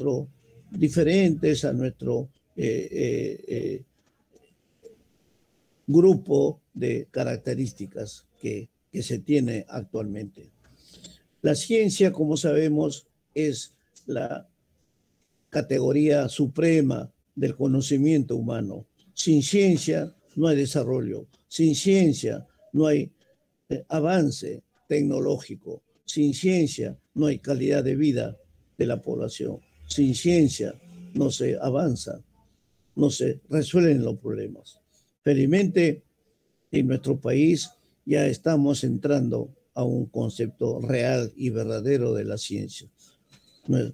nuestro diferentes, a nuestro grupo de características que se tiene actualmente. La ciencia, como sabemos, es la categoría suprema del conocimiento humano. Sin ciencia no hay desarrollo, sin ciencia no hay avance tecnológico, sin ciencia no hay calidad de vida de la población, sin ciencia no se avanza, no se resuelven los problemas. Felizmente, en nuestro país ya estamos entrando a un concepto real y verdadero de la ciencia.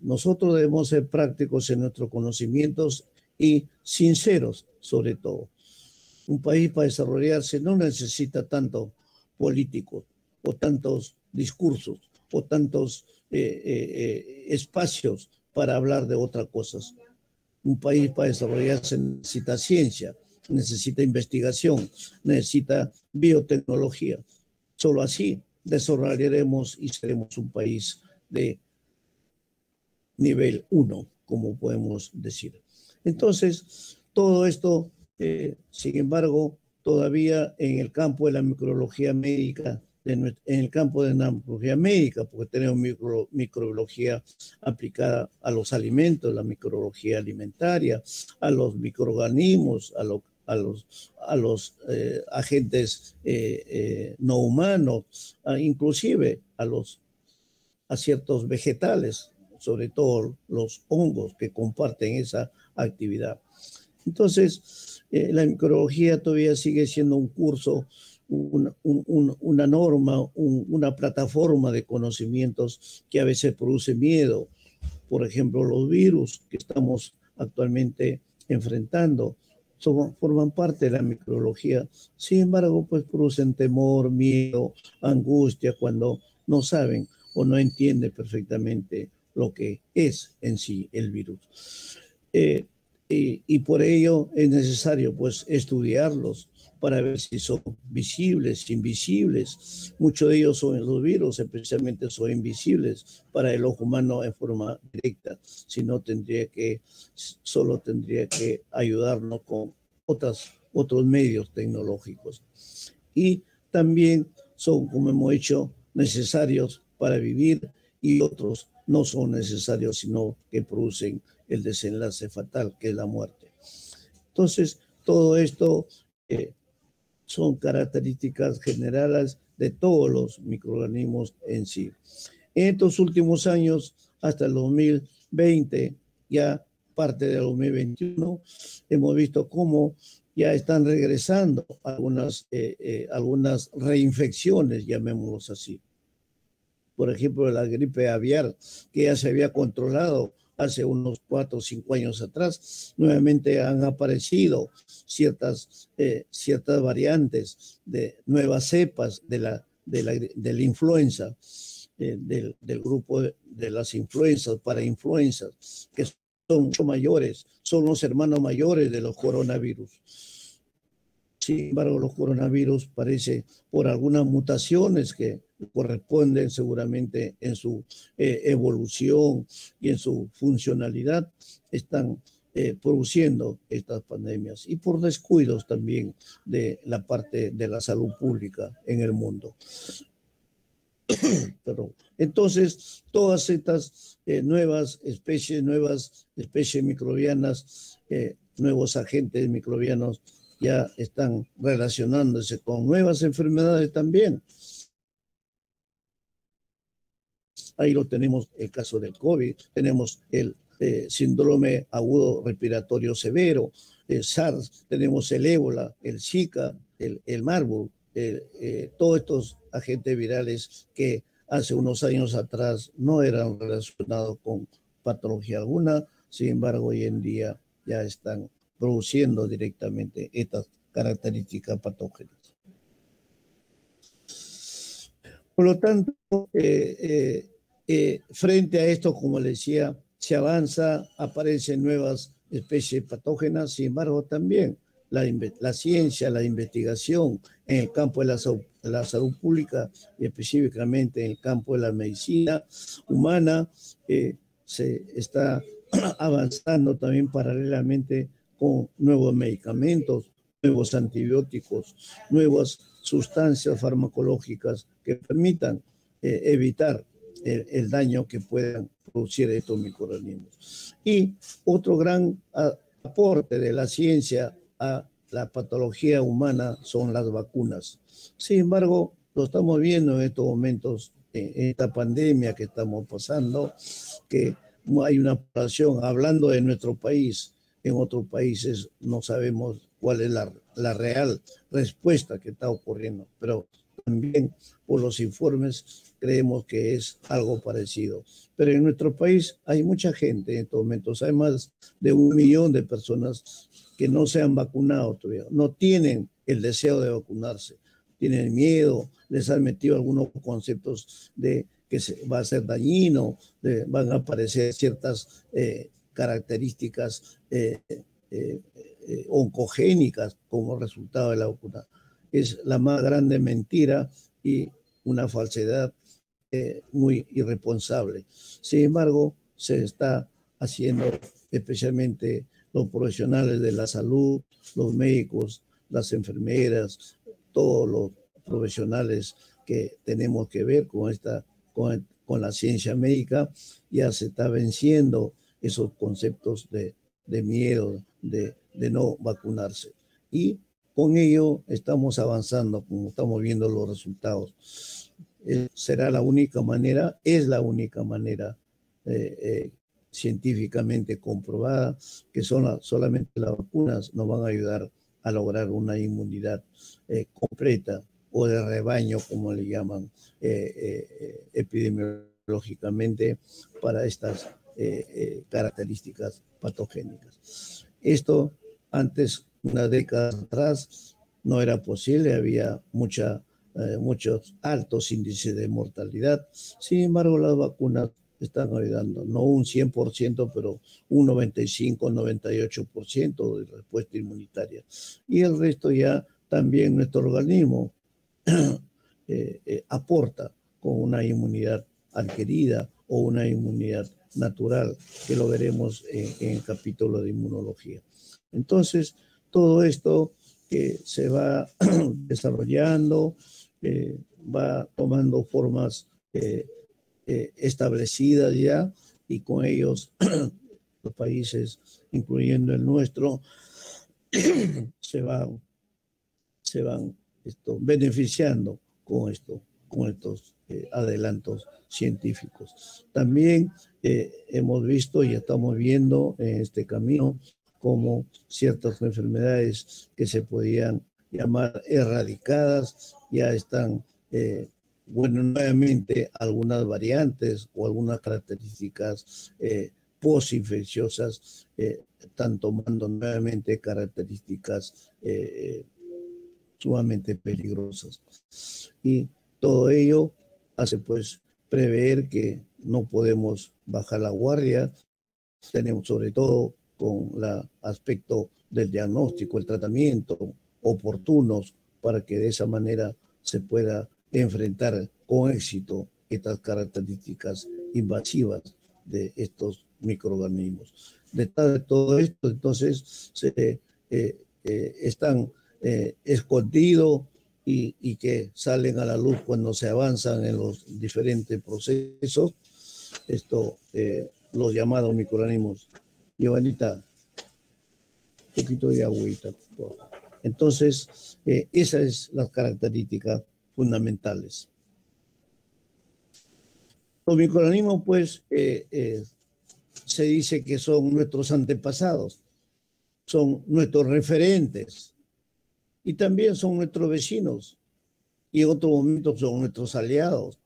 Nosotros debemos ser prácticos en nuestros conocimientos y sinceros, sobre todo. Un país para desarrollarse no necesita tanto políticos o tantos discursos o tantos espacios para hablar de otras cosas. Un país para desarrollarse necesita ciencia, necesita investigación, necesita biotecnología. Solo así desarrollaremos y seremos un país de nivel 1, como podemos decir. Entonces, todo esto, sin embargo, todavía en el campo de la microbiología médica, en el campo de la microbiología médica, porque tenemos microbiología aplicada a los alimentos, la microbiología alimentaria, a los microorganismos, a los agentes no humanos, inclusive a ciertos vegetales, sobre todo los hongos que comparten esa actividad. Entonces, la microbiología todavía sigue siendo un curso, una norma, una plataforma de conocimientos que a veces produce miedo. Por ejemplo, los virus que estamos actualmente enfrentando forman parte de la microbiología. Sin embargo, pues producen temor, miedo, angustia cuando no saben o no entienden perfectamente lo que es en sí el virus. Y por ello es necesario pues estudiarlos para ver si son visibles, invisibles. Muchos de ellos son los virus, especialmente son invisibles para el ojo humano en forma directa, sino solo tendría que ayudarnos con otros medios tecnológicos. Y también son, como hemos dicho, necesarios para vivir y otros no son necesarios, sino que producen el desenlace fatal, que es la muerte. Entonces, todo esto son características generales de todos los microorganismos en sí. En estos últimos años, hasta el 2020, ya parte del 2021, hemos visto cómo ya están regresando algunas reinfecciones, llamémoslos así. Por ejemplo, la gripe aviar, que ya se había controlado hace unos 4 o 5 años atrás, nuevamente han aparecido ciertas variantes de nuevas cepas de la influenza, del grupo de las influencias, parainfluencias, que son mucho mayores, son los hermanos mayores de los coronavirus. Sin embargo, los coronavirus parece por algunas mutaciones que corresponden seguramente en su evolución y en su funcionalidad, están produciendo estas pandemias y por descuidos también de la parte de la salud pública en el mundo. Perdón. Entonces, todas estas nuevas especies microbianas, nuevos agentes microbianos, ya están relacionándose con nuevas enfermedades también. Ahí lo tenemos, el caso del COVID, tenemos el síndrome agudo respiratorio severo, el SARS, tenemos el ébola, el Zika, el Marburg, todos estos agentes virales que hace unos años atrás no eran relacionados con patología alguna, sin embargo hoy en día ya están produciendo directamente estas características patógenas. Por lo tanto, frente a esto, como les decía, se avanza, aparecen nuevas especies patógenas, sin embargo también la ciencia, la investigación en el campo de la salud pública y específicamente en el campo de la medicina humana se está avanzando también paralelamente con nuevos medicamentos, nuevos antibióticos, nuevas sustancias farmacológicas que permitan evitar el daño que puedan producir estos microorganismos. Y otro gran aporte de la ciencia a la patología humana son las vacunas. Sin embargo, lo estamos viendo en estos momentos, en esta pandemia que estamos pasando, que hay una población, hablando de nuestro país, en otros países no sabemos cuál es la real respuesta que está ocurriendo, pero también por los informes creemos que es algo parecido. Pero en nuestro país hay mucha gente en estos momentos, hay más de 1 millón de personas que no se han vacunado todavía, no tienen el deseo de vacunarse, tienen miedo, les han metido algunos conceptos de que va a ser dañino, van a aparecer ciertas características oncogénicas como resultado de la vacuna. Es la más grande mentira y una falsedad muy irresponsable. Sin embargo, se está haciendo, especialmente los profesionales de la salud, los médicos, las enfermeras, todos los profesionales que tenemos que ver con la ciencia médica, ya se está venciendo esos conceptos de miedo, de no vacunarse. Y con ello estamos avanzando, como estamos viendo los resultados. Será la única manera, es la única manera científicamente comprobada que solamente las vacunas nos van a ayudar a lograr una inmunidad completa o de rebaño, como le llaman epidemiológicamente, para estas características patogénicas. Esto antes, una década atrás, no era posible, había muchos altos índices de mortalidad. Sin embargo, las vacunas están ayudando, no un 100%, pero un 95, 98% de respuesta inmunitaria. Y el resto ya también nuestro organismo aporta con una inmunidad adquirida o una inmunidad natural, que lo veremos en el capítulo de inmunología. Entonces, todo esto que se va desarrollando, va tomando formas establecidas ya, y con ellos los países, incluyendo el nuestro, se van beneficiando con estos adelantos científicos. También hemos visto y estamos viendo en este camino como ciertas enfermedades que se podían llamar erradicadas ya están, nuevamente algunas variantes o algunas características posinfecciosas están tomando nuevamente características sumamente peligrosas. Y todo ello hace pues prever que no podemos bajar la guardia. Tenemos sobre todo con el aspecto del diagnóstico, el tratamiento oportunos para que de esa manera se pueda enfrentar con éxito estas características invasivas de estos microorganismos. Detrás de todo esto, entonces, están escondidos y que salen a la luz cuando se avanzan en los diferentes procesos, los llamados microorganismos. Giovanita, un poquito de agüita. Entonces, esas es las características fundamentales. Los microorganismos, pues, se dice que son nuestros antepasados, son nuestros referentes y también son nuestros vecinos y en otros momentos son nuestros aliados,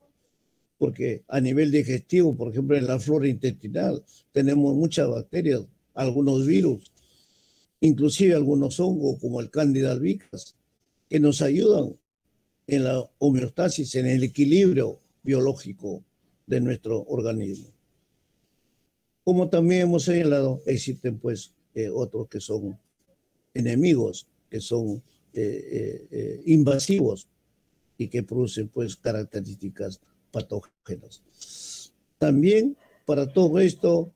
porque a nivel digestivo, por ejemplo, en la flora intestinal tenemos muchas bacterias, algunos virus, inclusive algunos hongos como el Candida albicans, que nos ayudan en la homeostasis, en el equilibrio biológico de nuestro organismo. Como también hemos señalado, existen pues otros que son enemigos, que son invasivos y que producen pues características patógenas. También para todo esto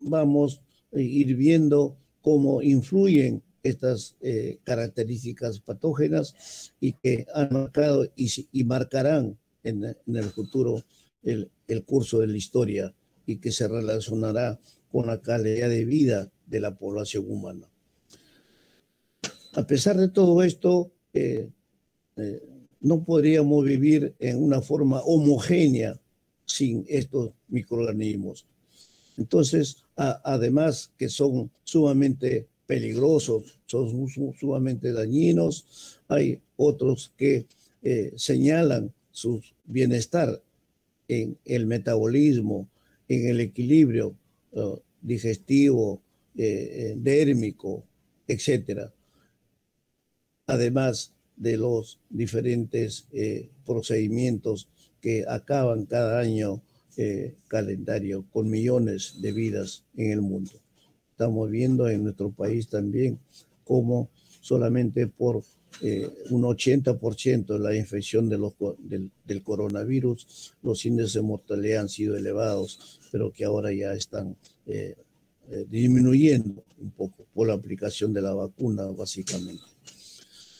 vamos a ir viendo cómo influyen estas características patógenas y que han marcado y marcarán en el futuro el curso de la historia y que se relacionará con la calidad de vida de la población humana. A pesar de todo esto, no podríamos vivir en una forma homogénea sin estos microorganismos. Entonces, además que son sumamente peligrosos, son sumamente dañinos, hay otros que señalan su bienestar en el metabolismo, en el equilibrio digestivo, dérmico, etcétera. Además de los diferentes procedimientos que acaban cada año calendario con millones de vidas en el mundo. Estamos viendo en nuestro país también cómo solamente por un 80% de la infección del coronavirus, los índices de mortalidad han sido elevados, pero que ahora ya están disminuyendo un poco por la aplicación de la vacuna, básicamente.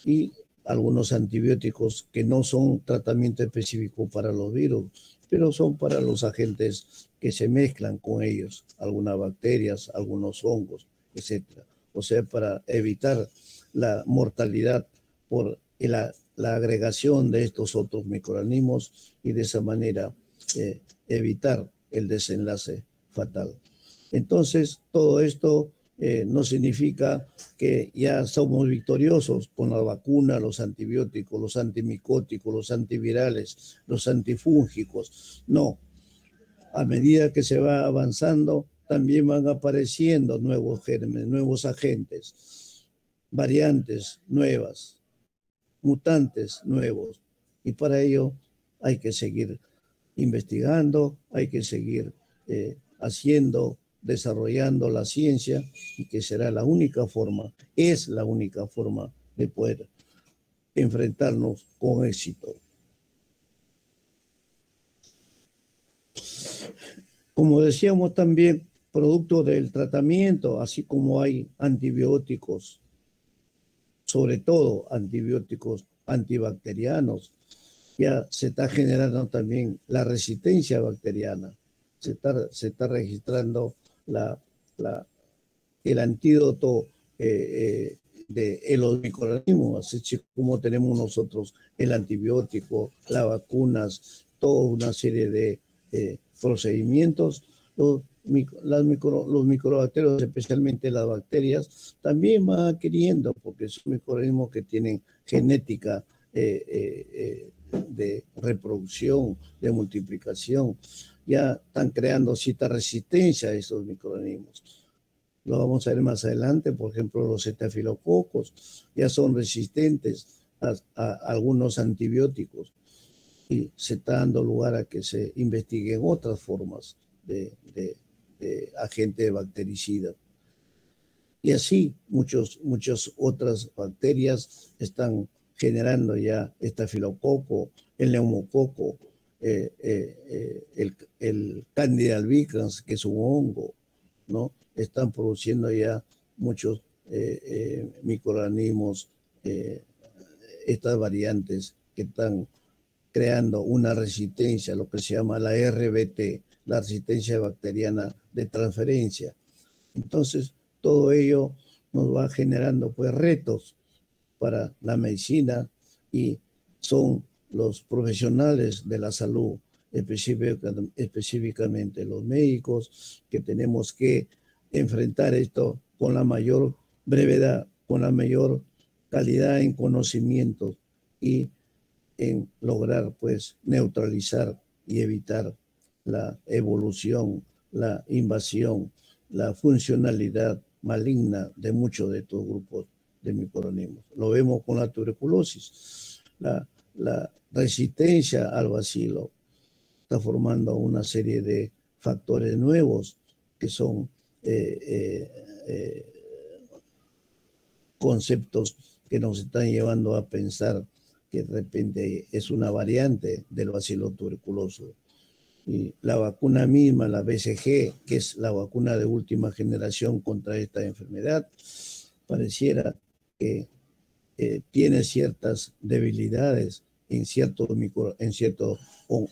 Y algunos antibióticos que no son tratamiento específico para los virus, pero son para los agentes que se mezclan con ellos, algunas bacterias, algunos hongos, etc. O sea, para evitar la mortalidad por la agregación de estos otros microorganismos y de esa manera evitar el desenlace fatal. Entonces, todo esto no significa que ya somos victoriosos con la vacuna, los antibióticos, los antimicóticos, los antivirales, los antifúngicos. No. A medida que se va avanzando, también van apareciendo nuevos gérmenes, nuevos agentes, variantes nuevas, mutantes nuevos. Y para ello hay que seguir investigando, hay que seguir desarrollando la ciencia, y que será la única forma, es la única forma de poder enfrentarnos con éxito. Como decíamos también, producto del tratamiento, así como hay antibióticos, sobre todo antibióticos antibacterianos, ya se está generando también la resistencia bacteriana, se está registrando el antídoto de los microorganismos, así como tenemos nosotros el antibiótico, las vacunas, toda una serie de procedimientos. Los microbacterios, especialmente las bacterias, también van adquiriendo, porque son microorganismos que tienen genética de reproducción, de multiplicación, ya están creando cierta resistencia a esos microorganismos. Lo vamos a ver más adelante, por ejemplo, los estafilococos ya son resistentes a algunos antibióticos y se está dando lugar a que se investiguen otras formas de agente bactericida. Y así muchas otras bacterias están generando ya estafilococo, el neumococo, el Candida albicans, que es un hongo, ¿no? Están produciendo ya muchos microorganismos, estas variantes que están creando una resistencia, lo que se llama la RBT, la resistencia bacteriana de transferencia. Entonces, todo ello nos va generando pues retos para la medicina, y son los profesionales de la salud, específicamente los médicos, que tenemos que enfrentar esto con la mayor brevedad, con la mayor calidad en conocimiento y en lograr pues neutralizar y evitar la evolución, la invasión, la funcionalidad maligna de muchos de estos grupos de microorganismos. Lo vemos con la tuberculosis, la resistencia al bacilo está formando una serie de factores nuevos que son conceptos que nos están llevando a pensar que de repente es una variante del bacilo tuberculoso. Y la vacuna misma, la BCG, que es la vacuna de última generación contra esta enfermedad, pareciera que tiene ciertas debilidades en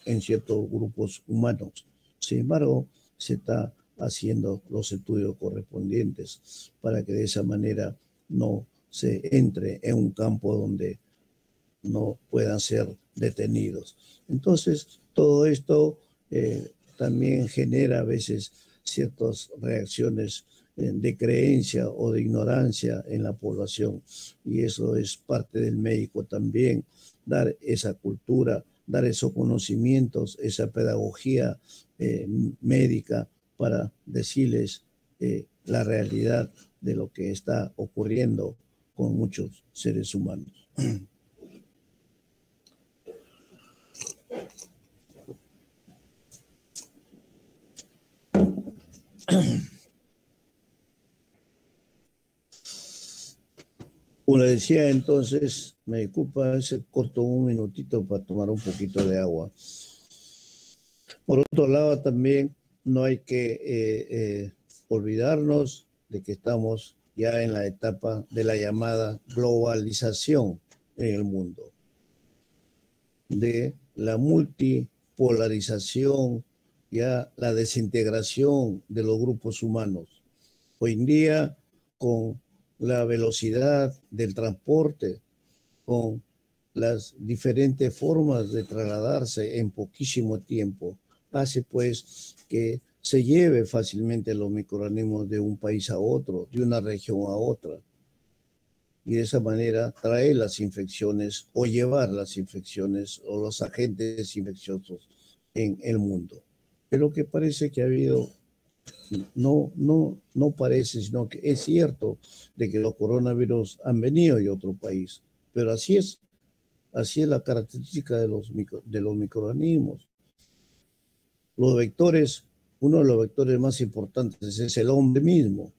en ciertos grupos humanos. Sin embargo, se está haciendo los estudios correspondientes para que de esa manera no se entre en un campo donde no puedan ser detenidos. Entonces, todo esto también genera a veces ciertas reacciones de creencia o de ignorancia en la población, y eso es parte del médico también, dar esa cultura, dar esos conocimientos, esa pedagogía médica para decirles la realidad de lo que está ocurriendo con muchos seres humanos. Como le decía, entonces, me disculpa, se cortó un minutito para tomar un poquito de agua. Por otro lado, también no hay que olvidarnos de que estamos ya en la etapa de la llamada globalización en el mundo, de la multipolarización, ya la desintegración de los grupos humanos. Hoy en día, con la velocidad del transporte, con las diferentes formas de trasladarse en poquísimo tiempo, hace pues que se lleve fácilmente los microorganismos de un país a otro, de una región a otra, y de esa manera traer las infecciones o llevar las infecciones o los agentes infecciosos en el mundo. Pero que parece que ha habido, no parece, sino que es cierto de que los coronavirus han venido de otro país, pero así es la característica de los microorganismos. Los vectores, uno de los vectores más importantes es el hombre mismo,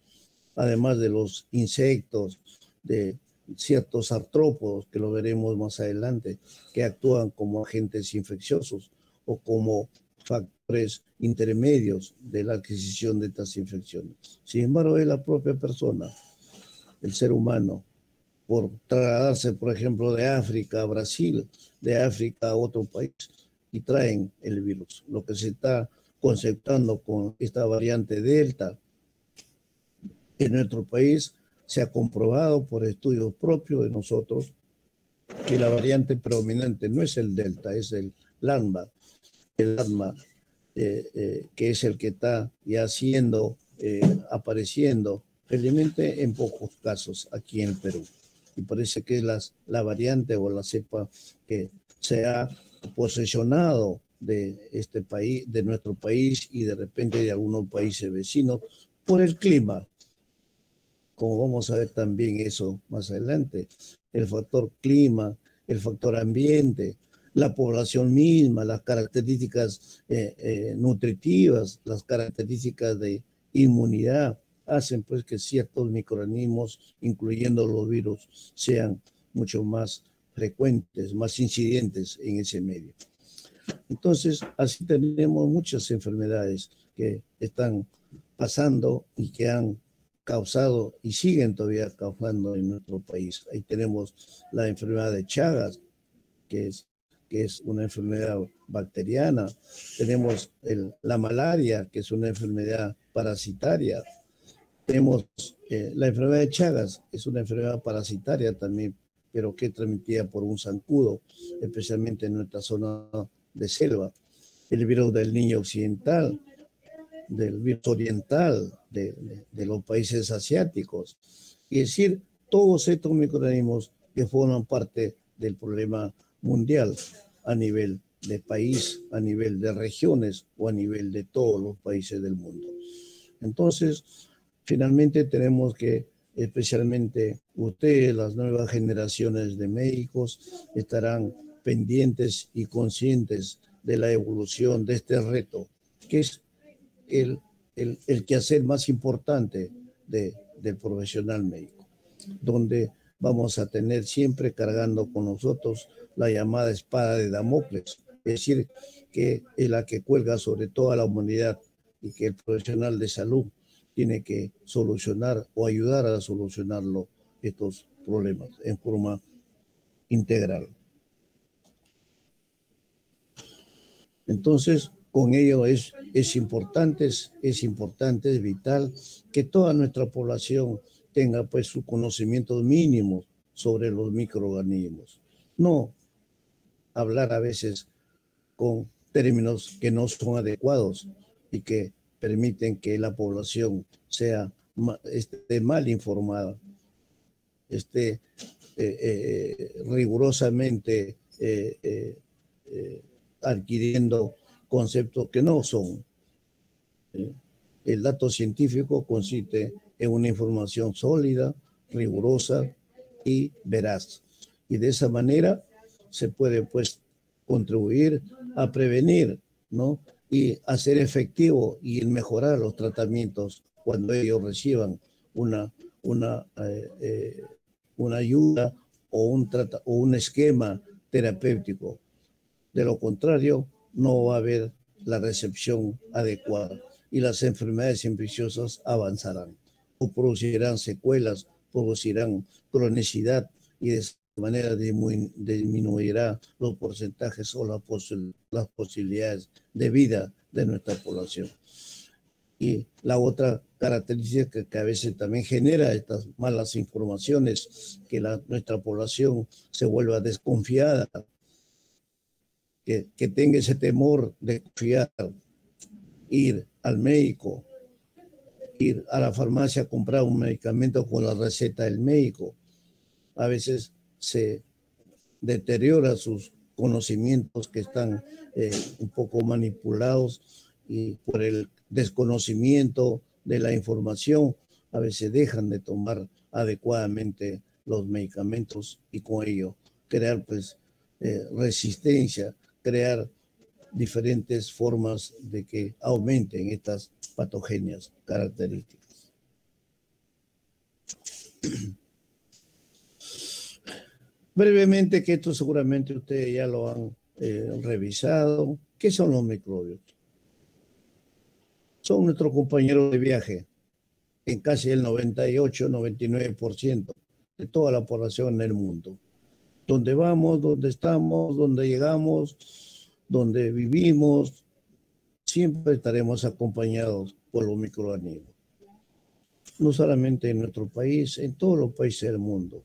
además de los insectos, de ciertos artrópodos, que lo veremos más adelante, que actúan como agentes infecciosos o como factores intermedios de la adquisición de estas infecciones. Sin embargo, es la propia persona, el ser humano, por trasladarse, por ejemplo, de África a Brasil, de África a otro país, y traen el virus. Lo que se está conceptando con esta variante Delta en nuestro país se ha comprobado por estudios propios de nosotros que la variante predominante no es el Delta, es el Lambda, que es el que está ya apareciendo felizmente en pocos casos aquí en el Perú. Y parece que es la variante o la cepa que se ha posesionado de este país, de nuestro país y de repente de algunos países vecinos por el clima, como vamos a ver también eso más adelante, el factor clima, el factor ambiente, la población misma, las características nutritivas, las características de inmunidad, hacen pues que ciertos microorganismos, incluyendo los virus, sean mucho más frecuentes, más incidentes en ese medio. Entonces, así tenemos muchas enfermedades que están pasando y que han causado y siguen todavía causando en nuestro país. Ahí tenemos la enfermedad de Chagas, que es una enfermedad bacteriana. Tenemos la malaria, que es una enfermedad parasitaria. Tenemos la enfermedad de Chagas, es una enfermedad parasitaria también, pero que es transmitida por un zancudo, especialmente en nuestra zona de selva. El virus del Niño Occidental, del virus oriental, de los países asiáticos. Y decir, todos estos microorganismos que forman parte del problema mundial a nivel de país, a nivel de regiones o a nivel de todos los países del mundo. Entonces, finalmente tenemos que, especialmente ustedes, las nuevas generaciones de médicos, estarán pendientes y conscientes de la evolución de este reto, que es el quehacer más importante del profesional médico, donde vamos a tener siempre cargando con nosotros la llamada espada de Damocles, es decir, que es la que cuelga sobre toda la humanidad y que el profesional de salud tiene que solucionar o ayudar a solucionarlo estos problemas en forma integral. Entonces, con ello es importante, es vital que toda nuestra población tenga pues sus conocimientos mínimos sobre los microorganismos. No hablar a veces con términos que no son adecuados y que permiten que la población esté mal informada, esté rigurosamente adquiriendo conceptos que no son. El dato científico consiste en una información sólida, rigurosa y veraz. Y de esa manera se puede pues contribuir a prevenir, ¿no? Y hacer efectivo y mejorar los tratamientos cuando ellos reciban una ayuda o un esquema terapéutico. De lo contrario, no va a haber la recepción adecuada y las enfermedades infecciosas avanzarán o producirán secuelas, producirán cronicidad y de esa manera disminuirá los porcentajes o las posibilidades de vida de nuestra población. Y la otra característica que a veces también genera estas malas informaciones, que nuestra población se vuelva desconfiada, que tenga ese temor de confiar, ir al médico, ir a la farmacia a comprar un medicamento con la receta del médico. A veces se deteriora sus conocimientos que están un poco manipulados y por el desconocimiento de la información a veces dejan de tomar adecuadamente los medicamentos y con ello crear pues resistencia, crear diferentes formas de que aumenten estas patogenias características. Brevemente, que esto seguramente ustedes ya lo han revisado. ¿Qué son los microbios? Son nuestros compañeros de viaje en casi el 98-99% de toda la población en el mundo. Donde vamos, donde estamos, donde llegamos, donde vivimos, siempre estaremos acompañados por los microorganismos. No solamente en nuestro país, en todos los países del mundo.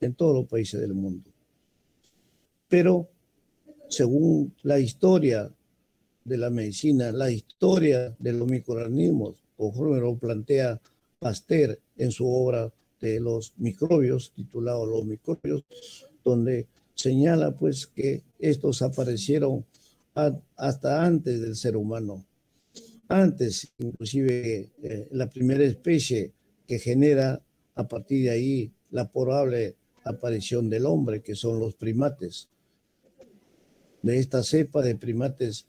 En todos los países del mundo. Pero según la historia de la medicina, la historia de los microorganismos, conforme lo plantea Pasteur en su obra de los microbios, titulado Los microbios, donde señala pues que estos aparecieron hasta antes del ser humano. Antes, inclusive, la primera especie que genera a partir de ahí la probable aparición del hombre, que son los primates. De esta cepa de primates,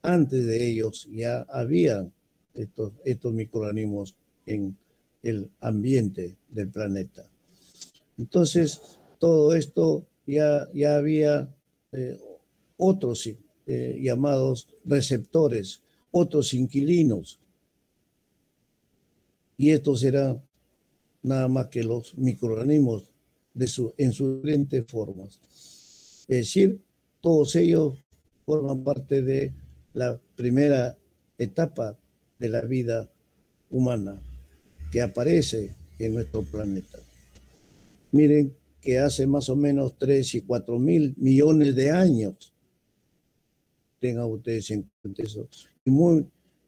antes de ellos ya había estos microorganismos en el ambiente del planeta. Entonces, todo esto ya había otros llamados receptores, otros inquilinos. Y estos eran nada más que los microorganismos en sus diferentes formas. Es decir, todos ellos forman parte de la primera etapa de la vida humana que aparece en nuestro planeta. Miren que hace más o menos 3 y 4 mil millones de años, tengan ustedes en cuenta eso,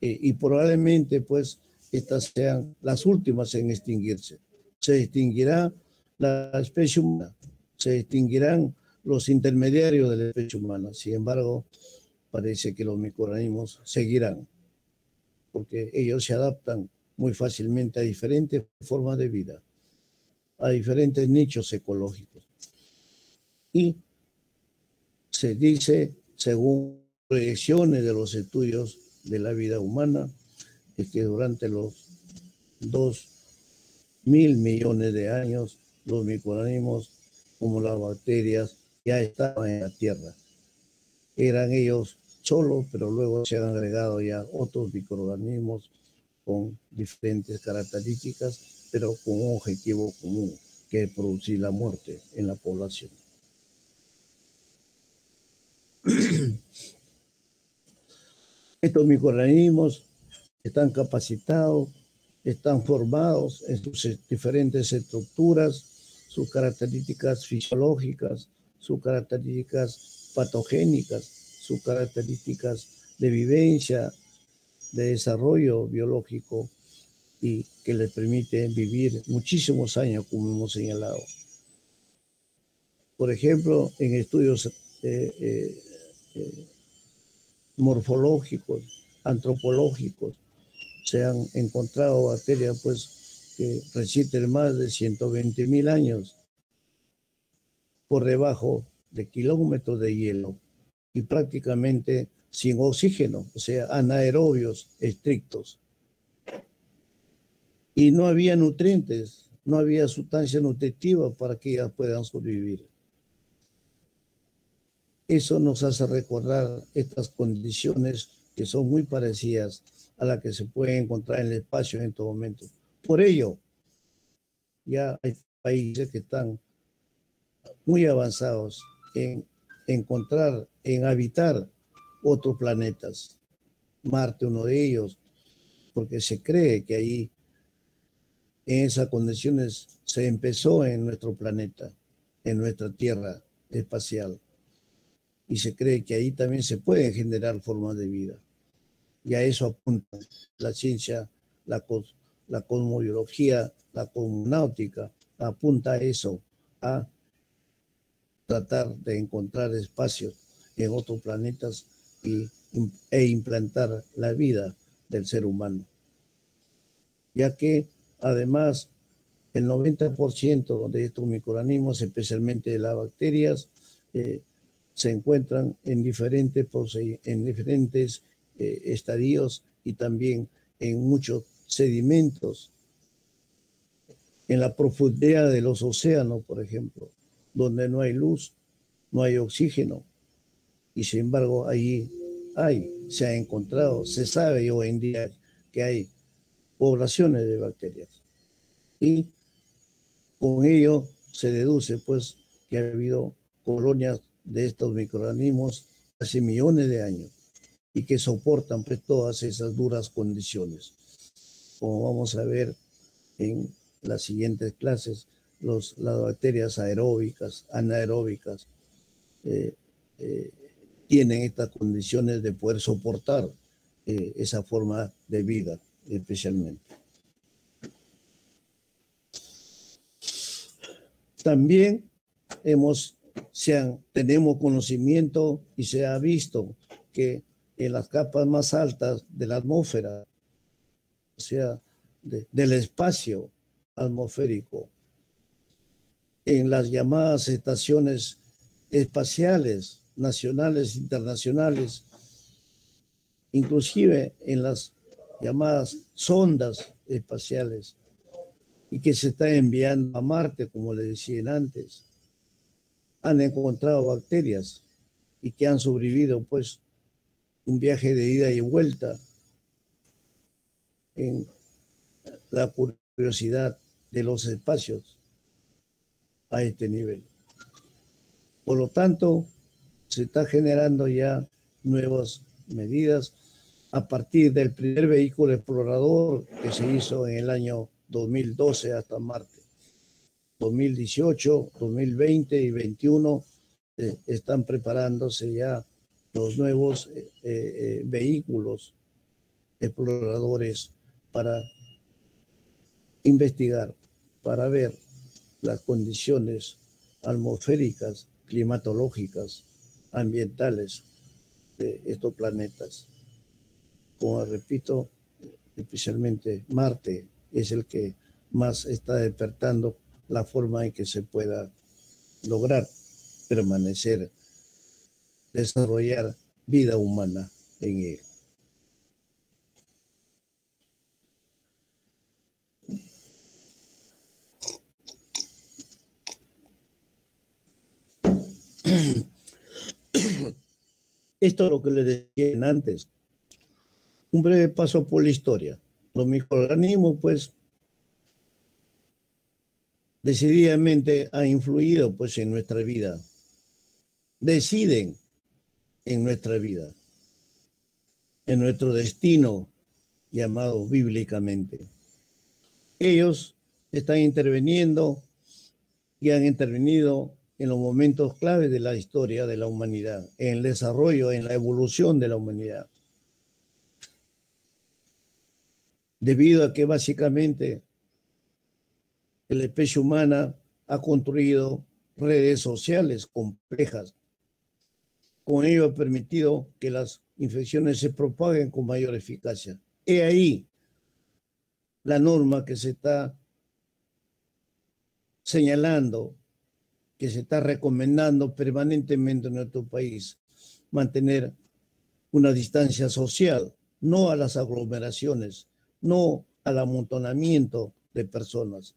y probablemente pues estas sean las últimas en extinguirse. Se extinguirá la especie humana, se extinguirán los intermediarios de la especie humana. Sin embargo, parece que los microorganismos seguirán, porque ellos se adaptan muy fácilmente a diferentes formas de vida, a diferentes nichos ecológicos. Y se dice, según proyecciones de los estudios de la vida humana, es que durante los 2.000 millones de años, los microorganismos, como las bacterias, ya estaban en la Tierra. eran ellos solos, pero luego se han agregado ya otros microorganismos con diferentes características, pero con un objetivo común, que es producir la muerte en la población. Estos microorganismos están capacitados, están formados en sus diferentes estructuras, sus características fisiológicas, sus características patogénicas, sus características de vivencia, de desarrollo biológico y que les permite vivir muchísimos años, como hemos señalado. Por ejemplo, en estudios morfológicos, antropológicos, se han encontrado bacterias pues, que resisten más de 120.000 años por debajo de kilómetros de hielo y prácticamente sin oxígeno, o sea, anaerobios estrictos. Y no había nutrientes, no había sustancia nutritiva para que ellas puedan sobrevivir. Eso nos hace recordar estas condiciones que son muy parecidas a las que se pueden encontrar en el espacio en estos momentos. Por ello, ya hay países que están muy avanzados en encontrar, en habitar otros planetas. Marte, uno de ellos, porque se cree que ahí, en esas condiciones, se empezó en nuestro planeta, en nuestra Tierra espacial. Y se cree que ahí también se pueden generar formas de vida. Y a eso apunta la ciencia, la cosmobiología, la cosmonáutica, apunta a eso, a tratar de encontrar espacios en otros planetas e implantar la vida del ser humano. Ya que además el 90% de estos microorganismos, especialmente de las bacterias, se encuentran en diferentes estadios y también en muchos sedimentos, en la profundidad de los océanos, por ejemplo, donde no hay luz, no hay oxígeno, y sin embargo allí se ha encontrado, se sabe hoy en día que hay poblaciones de bacterias. Y con ello se deduce pues que ha habido colonias de estos microorganismos hace millones de años y que soportan pues todas esas duras condiciones. Como vamos a ver en las siguientes clases, las bacterias aeróbicas, anaeróbicas, tienen estas condiciones de poder soportar esa forma de vida especialmente. También tenemos conocimiento y se ha visto que en las capas más altas de la atmósfera, o sea, del espacio atmosférico, en las llamadas estaciones espaciales, nacionales, internacionales, inclusive en las llamadas sondas espaciales, y que se está enviando a Marte, como le decían antes, han encontrado bacterias y que han sobrevivido, pues, un viaje de ida y vuelta en la curiosidad de los espacios a este nivel. Por lo tanto, se está generando ya nuevas medidas a partir del primer vehículo explorador que se hizo en el año 2012 hasta Marte. 2018, 2020 y 2021 están preparándose ya los nuevos vehículos exploradores para investigar, para ver las condiciones atmosféricas, climatológicas, ambientales de estos planetas. Como repito, especialmente Marte es el que más está despertando la forma en que se pueda lograr permanecer, desarrollar vida humana en él. Esto es lo que les decía antes. Un breve paso por la historia. Los microorganismos, pues, decididamente han influido, pues, en nuestra vida. Deciden en nuestra vida, en nuestro destino, llamado bíblicamente. Ellos están interviniendo y han intervenido en los momentos claves de la historia de la humanidad, en el desarrollo, en la evolución de la humanidad. Debido a que básicamente la especie humana ha construido redes sociales complejas. Con ello ha permitido que las infecciones se propaguen con mayor eficacia. He ahí la norma que se está señalando, que se está recomendando permanentemente en nuestro país, mantener una distancia social, no a las aglomeraciones, no al amontonamiento de personas.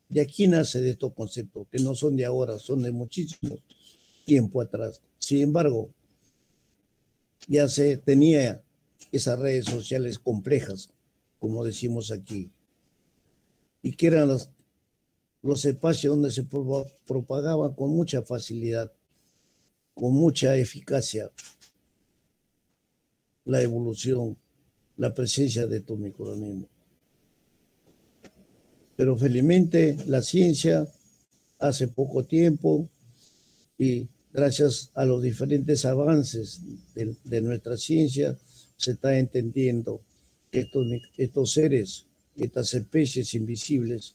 De aquí nace de estos conceptos, que no son de ahora, son de muchísimo tiempo atrás. Sin embargo, ya se tenía esas redes sociales complejas, como decimos aquí, y que eran los espacios donde se propagaba con mucha facilidad, con mucha eficacia, la evolución, la presencia de estos microorganismos. Pero felizmente la ciencia hace poco tiempo y gracias a los diferentes avances de nuestra ciencia se está entendiendo que estos seres, estas especies invisibles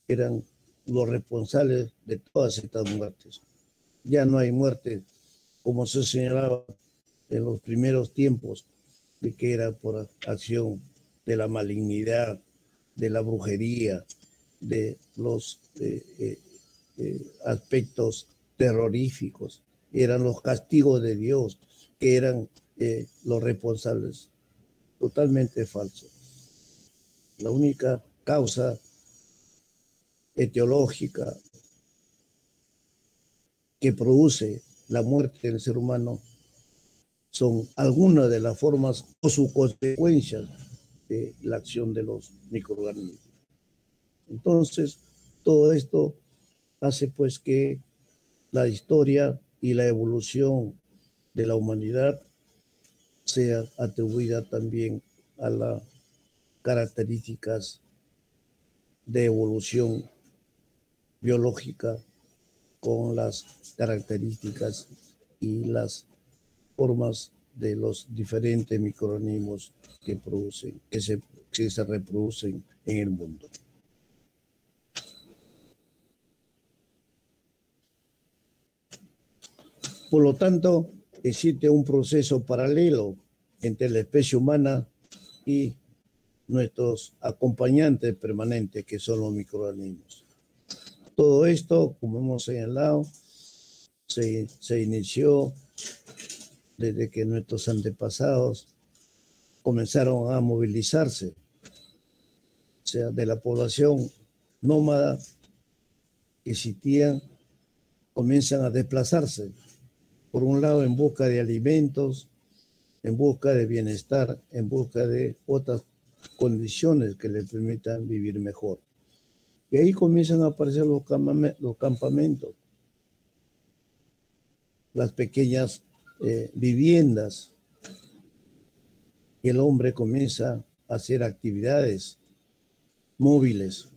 eran los responsables de todas estas muertes. Ya no hay muerte como se señalaba en los primeros tiempos, de que era por acción de la malignidad, de la brujería, de los aspectos terroríficos. Eran los castigos de Dios que eran los responsables. Totalmente falso. La única causa etiológica que produce la muerte del ser humano son algunas de las formas o sus consecuencias de la acción de los microorganismos. Entonces, todo esto hace pues que la historia y la evolución de la humanidad sea atribuida también a las características de evolución biológica con las características y las formas de los diferentes microorganismos que se reproducen en el mundo. Por lo tanto, existe un proceso paralelo entre la especie humana y nuestros acompañantes permanentes, que son los microorganismos. Todo esto, como hemos señalado, se inició desde que nuestros antepasados comenzaron a movilizarse, o sea, de la población nómada que existían, comienzan a desplazarse, por un lado en busca de alimentos, en busca de bienestar, en busca de otras condiciones que les permitan vivir mejor. Y ahí comienzan a aparecer los campamentos, las pequeñas viviendas, y el hombre comienza a hacer actividades móviles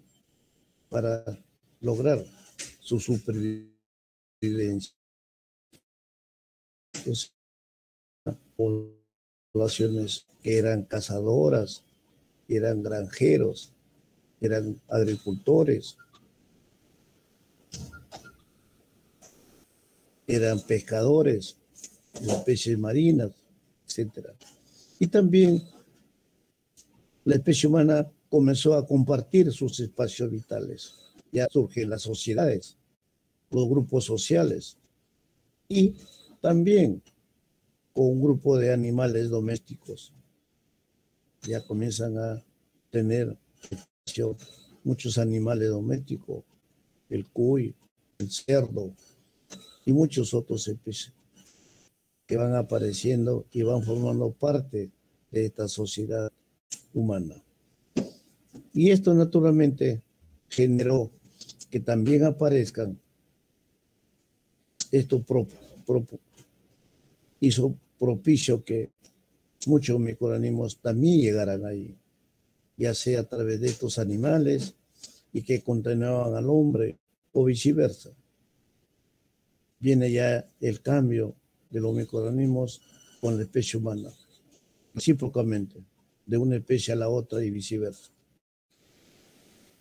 para lograr su supervivencia. Entonces, poblaciones que eran cazadoras, eran granjeros, eran agricultores, eran pescadores, especies marinas, etc. Y también la especie humana comenzó a compartir sus espacios vitales. Ya surgen las sociedades, los grupos sociales y también con un grupo de animales domésticos. Ya comienzan a tener muchos animales domésticos, el cuy, el cerdo y muchos otros especies que van apareciendo y van formando parte de esta sociedad humana. Y esto naturalmente generó que también aparezcan, esto hizo propicio que muchos microorganismos también llegaran ahí, ya sea a través de estos animales y que contaminaban al hombre o viceversa. Viene ya el cambio de los microorganismos con la especie humana, recíprocamente, de una especie a la otra y viceversa.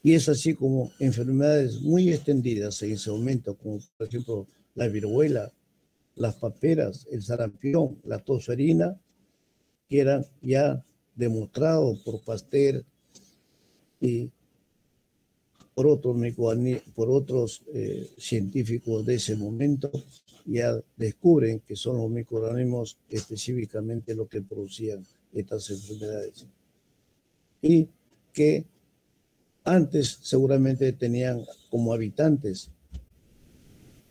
Y es así como enfermedades muy extendidas en ese momento, como por ejemplo la viruela, las paperas, el sarampión, la tosferina, que eran ya demostrados por Pasteur y por otros científicos de ese momento, ya descubren que son los microorganismos específicamente los que producían estas enfermedades. Y que antes seguramente tenían como habitantes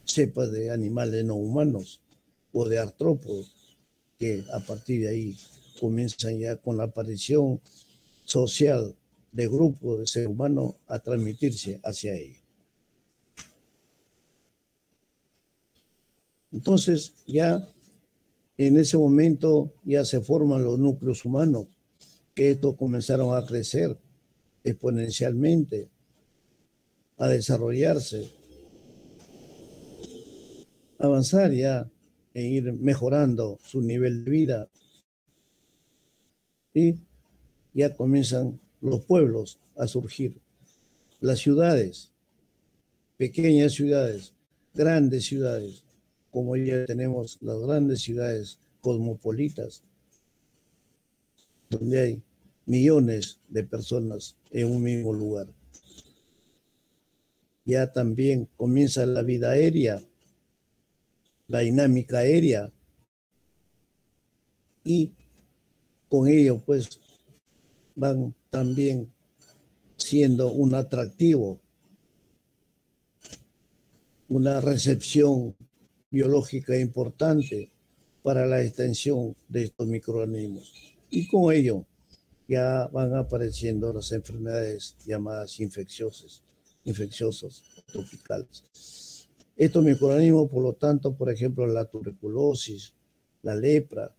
cepas de animales no humanos o de artrópodos, que a partir de ahí comienzan ya con la aparición social de grupos de seres humanos a transmitirse hacia ellos. Entonces ya en ese momento ya se forman los núcleos humanos, que estos comenzaron a crecer exponencialmente, a desarrollarse, avanzar ya e ir mejorando su nivel de vida. Y ya comienzan los pueblos a surgir, las ciudades, pequeñas ciudades, grandes ciudades, como ya tenemos las grandes ciudades cosmopolitas, donde hay millones de personas en un mismo lugar. Ya también comienza la vida aérea, la dinámica aérea, y con ello pues van también siendo un atractivo, una recepción biológica importante para la extensión de estos microorganismos. Y con ello ya van apareciendo las enfermedades llamadas infecciosas tropicales. Estos microorganismos, por lo tanto, por ejemplo, la tuberculosis, la lepra,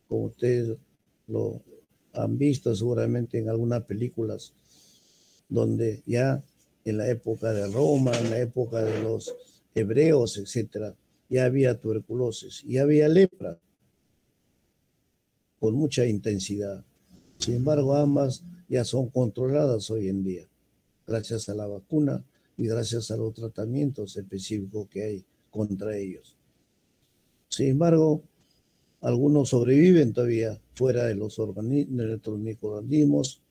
como ustedes lo han visto seguramente en algunas películas, donde ya en la época de Roma, en la época de los hebreos, etcétera, ya había tuberculosis y había lepra con mucha intensidad. Sin embargo, ambas ya son controladas hoy en día, gracias a la vacuna y gracias a los tratamientos específicos que hay contra ellos. Sin embargo, algunos sobreviven todavía fuera de los microorganismos.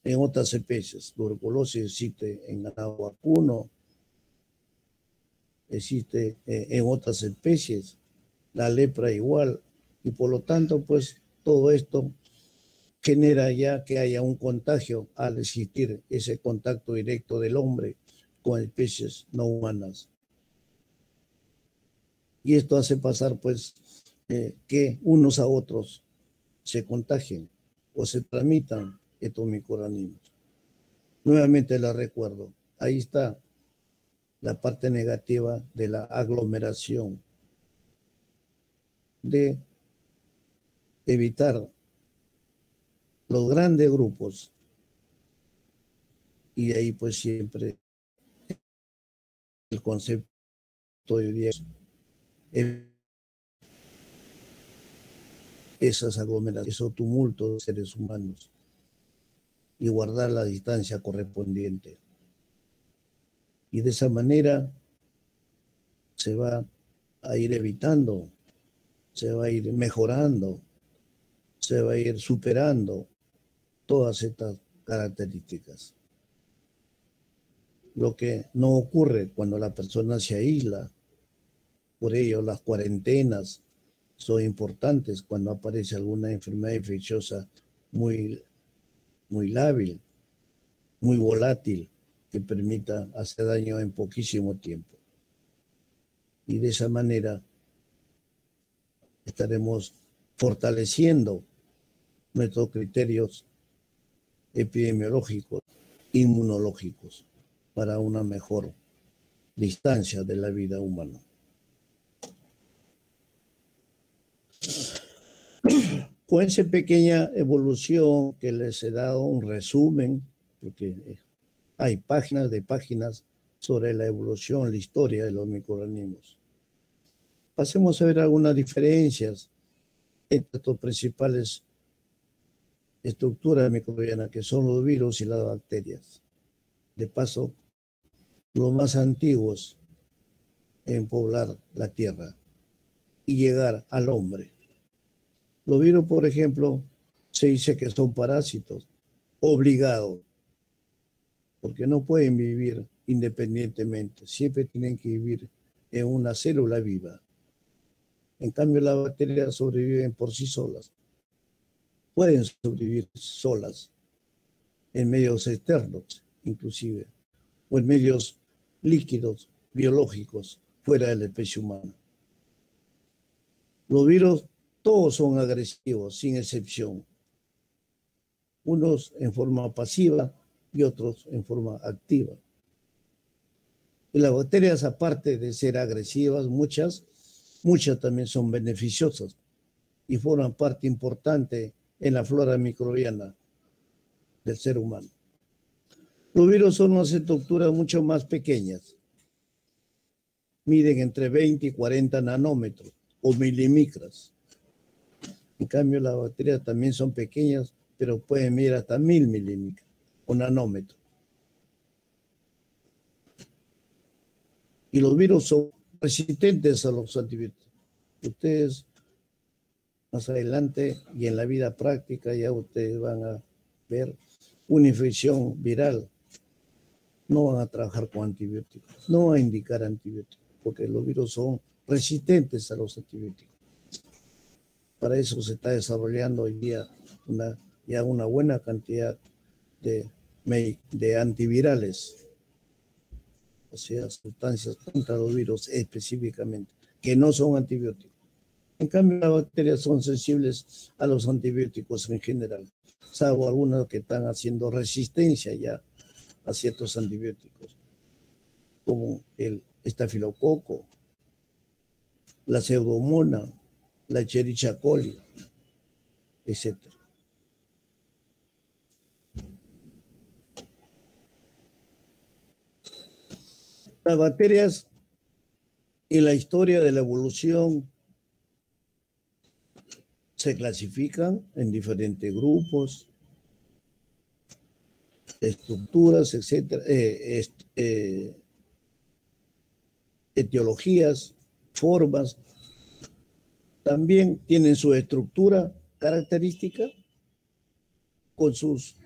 En otras especies, tuberculosis existe en ganado vacuno, existe en otras especies, la lepra igual, y por lo tanto, pues todo esto genera ya que haya un contagio al existir ese contacto directo del hombre con especies no humanas. Y esto hace pasar, pues, que unos a otros se contagien o se transmitan estos microorganismos. Nuevamente les recuerdo, ahí está la parte negativa de la aglomeración, de evitar los grandes grupos, y de ahí pues siempre el concepto de hoy día es esas aglomeraciones, esos tumultos de seres humanos, y guardar la distancia correspondiente. Y de esa manera se va a ir evitando, se va a ir mejorando, se va a ir superando todas estas características. Lo que no ocurre cuando la persona se aísla. Por ello, las cuarentenas son importantes cuando aparece alguna enfermedad infecciosa muy lábil, muy volátil, que permita hacer daño en poquísimo tiempo. Y de esa manera estaremos fortaleciendo nuestros criterios epidemiológicos, inmunológicos, para una mejor distancia de la vida humana. Con esa pequeña evolución que les he dado un resumen, porque hay páginas de páginas sobre la evolución, la historia de los microorganismos. Pasemos a ver algunas diferencias entre estas principales estructuras microbianas, que son los virus y las bacterias. De paso, los más antiguos en poblar la tierra y llegar al hombre. Los virus, por ejemplo, se dice que son parásitos obligados, porque no pueden vivir independientemente, siempre tienen que vivir en una célula viva. En cambio, las bacterias sobreviven por sí solas. Pueden sobrevivir solas en medios externos, inclusive, o en medios líquidos, biológicos, fuera de la especie humana. Los virus todos son agresivos, sin excepción. Unos en forma pasiva y otros en forma activa. Y las bacterias, aparte de ser agresivas, muchas también son beneficiosas y forman parte importante en la flora microbiana del ser humano. Los virus son unas estructuras mucho más pequeñas. Miden entre 20 y 40 nanómetros o milimicras. En cambio, las bacterias también son pequeñas, pero pueden medir hasta 1000 milímetros o nanómetros. Y los virus son resistentes a los antibióticos. Ustedes más adelante y en la vida práctica ya ustedes van a ver una infección viral. No van a trabajar con antibióticos, no van a indicar antibióticos, porque los virus son resistentes a los antibióticos. Para eso se está desarrollando hoy día una buena cantidad de antivirales, o sea, sustancias contra los virus específicamente, que no son antibióticos. En cambio, las bacterias son sensibles a los antibióticos en general, salvo algunas que están haciendo resistencia ya a ciertos antibióticos, como el estafilococo, la pseudomonas, la Escherichia coli, etc. Las bacterias y la historia de la evolución se clasifican en diferentes grupos, estructuras, etc. Etiologías, formas. También tienen su estructura característica con sus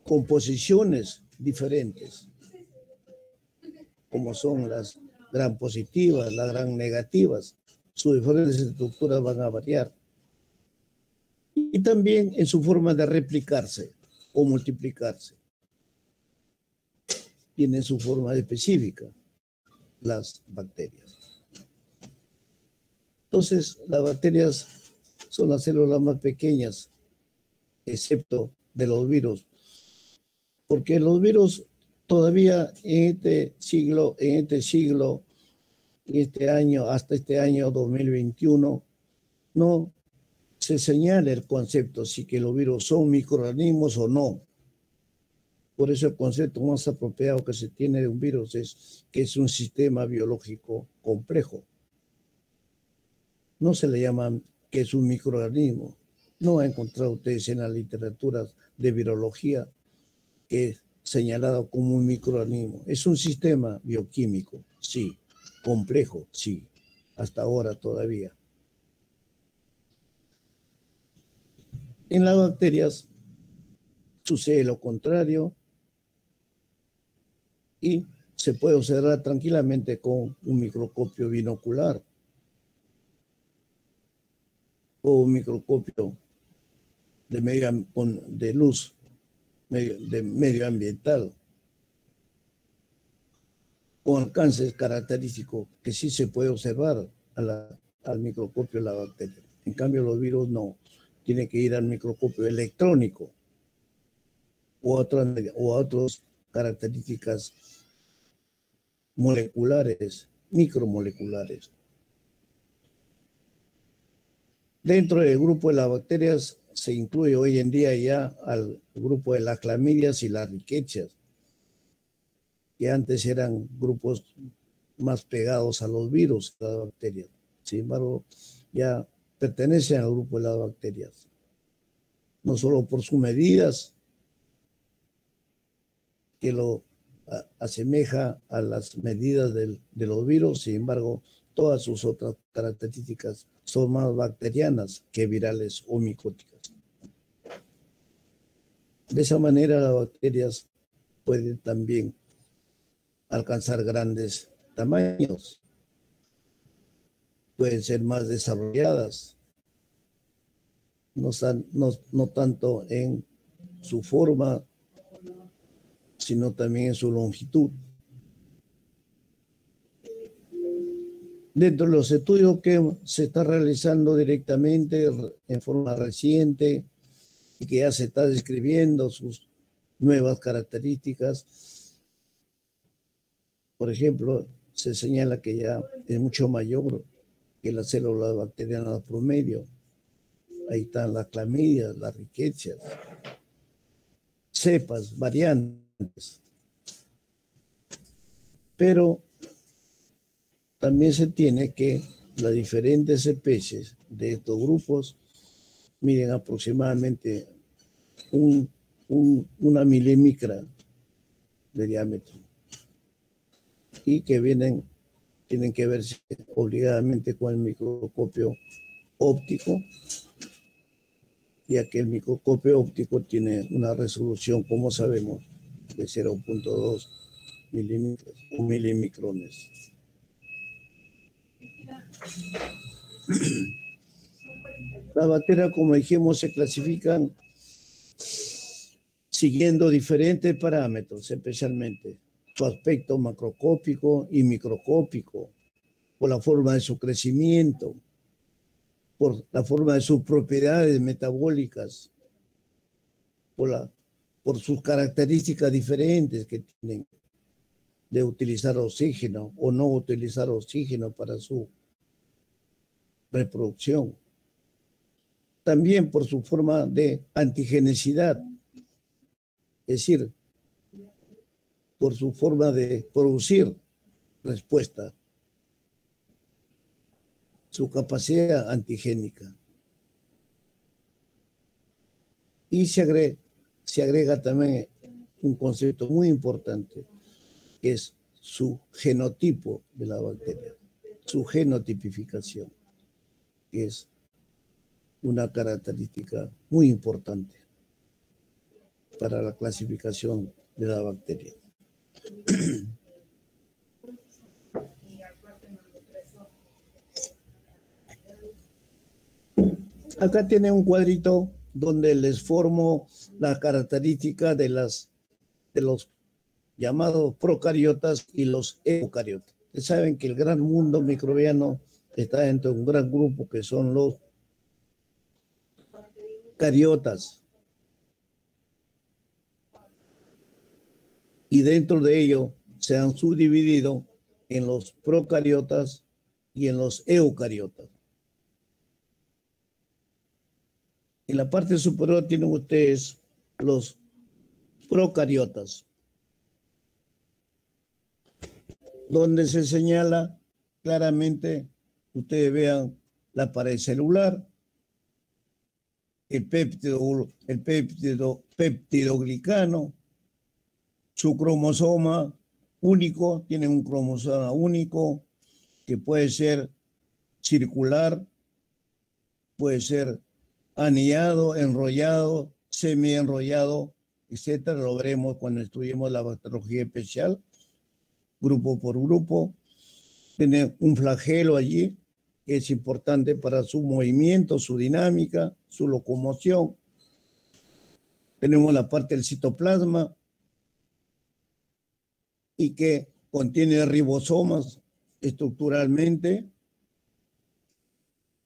composiciones diferentes, como son las gram positivas, las gram negativas. Sus diferentes estructuras van a variar. Y también en su forma de replicarse o multiplicarse. Tienen su forma específica las bacterias. Entonces, las bacterias son las células más pequeñas, excepto de los virus, porque los virus todavía en este año, hasta este año 2021, no se señala el concepto si que los virus son microorganismos o no. Por eso el concepto más apropiado que se tiene de un virus es que es un sistema biológico complejo. No se le llama que es un microorganismo. No ha encontrado ustedes en las literaturas de virología que es señalado como un microorganismo. Es un sistema bioquímico, sí. Complejo, sí. Hasta ahora todavía. En las bacterias sucede lo contrario y se puede observar tranquilamente con un microscopio binocular o un microscopio de luz, de medio ambiental. con alcances característicos que sí se puede observar al microscopio de la bacteria. En cambio, los virus no. Tiene que ir al microscopio electrónico o a otras características moleculares, micromoleculares. Dentro del grupo de las bacterias se incluye hoy en día ya al grupo de las clamidias y las riquecias, que antes eran grupos más pegados a los virus, las bacterias. Sin embargo, ya pertenecen al grupo de las bacterias, no solo por sus medidas, que lo asemeja a las medidas de los virus, sin embargo, todas sus otras características son más bacterianas que virales o micóticas. De esa manera, las bacterias pueden también alcanzar grandes tamaños, pueden ser más desarrolladas, no tanto en su forma, sino también en su longitud. Dentro de los estudios que se está realizando directamente en forma reciente y que ya se está describiendo sus nuevas características, por ejemplo, se señala que ya es mucho mayor que las células bacterianas promedio. Ahí están las clamidias, las riquecias, cepas, variantes. Pero también se tiene que las diferentes especies de estos grupos miden aproximadamente una milimicra de diámetro y que tienen que verse obligadamente con el microscopio óptico, ya que el microscopio óptico tiene una resolución, como sabemos, de 0.2 milímetros o milimicrones. Las bacterias, como dijimos, se clasifican siguiendo diferentes parámetros, especialmente su aspecto macroscópico y microscópico, por la forma de su crecimiento, por la forma de sus propiedades metabólicas, por sus características diferentes que tienen de utilizar oxígeno o no utilizar oxígeno para su reproducción. También por su forma de antigenicidad, es decir, por su forma de producir respuesta, su capacidad antigénica. Y se agrega también un concepto muy importante, que es su genotipo de la bacteria, su genotipificación, que es una característica muy importante para la clasificación de la bacteria. Acá tiene un cuadrito donde les formo la característica de los llamados procariotas y los eucariotas. Ustedes saben que el gran mundo microbiano está dentro de un gran grupo que son los cariotas. Y dentro de ello se han subdividido en los procariotas y en los eucariotas. En la parte superior tienen ustedes los procariotas, donde se señala claramente, ustedes vean la pared celular, el péptidoglicano, su cromosoma único, tiene un cromosoma único que puede ser circular, puede ser anillado, enrollado, semi-enrollado, etcétera. Lo veremos cuando estudiemos la bacteriología especial, grupo por grupo. Tiene un flagelo allí, que es importante para su movimiento, su dinámica, su locomoción. Tenemos la parte del citoplasma y que contiene ribosomas estructuralmente.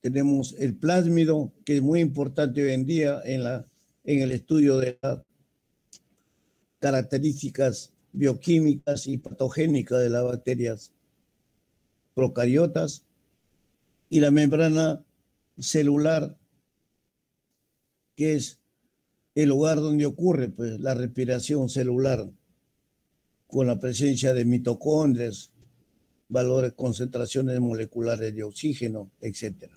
Tenemos el plásmido, que es muy importante hoy en día en el estudio de las características bioquímicas y patogénicas de las bacterias procariotas, y la membrana celular, que es el lugar donde ocurre pues, la respiración celular, con la presencia de mitocondrias, valores, concentraciones moleculares de oxígeno, etc.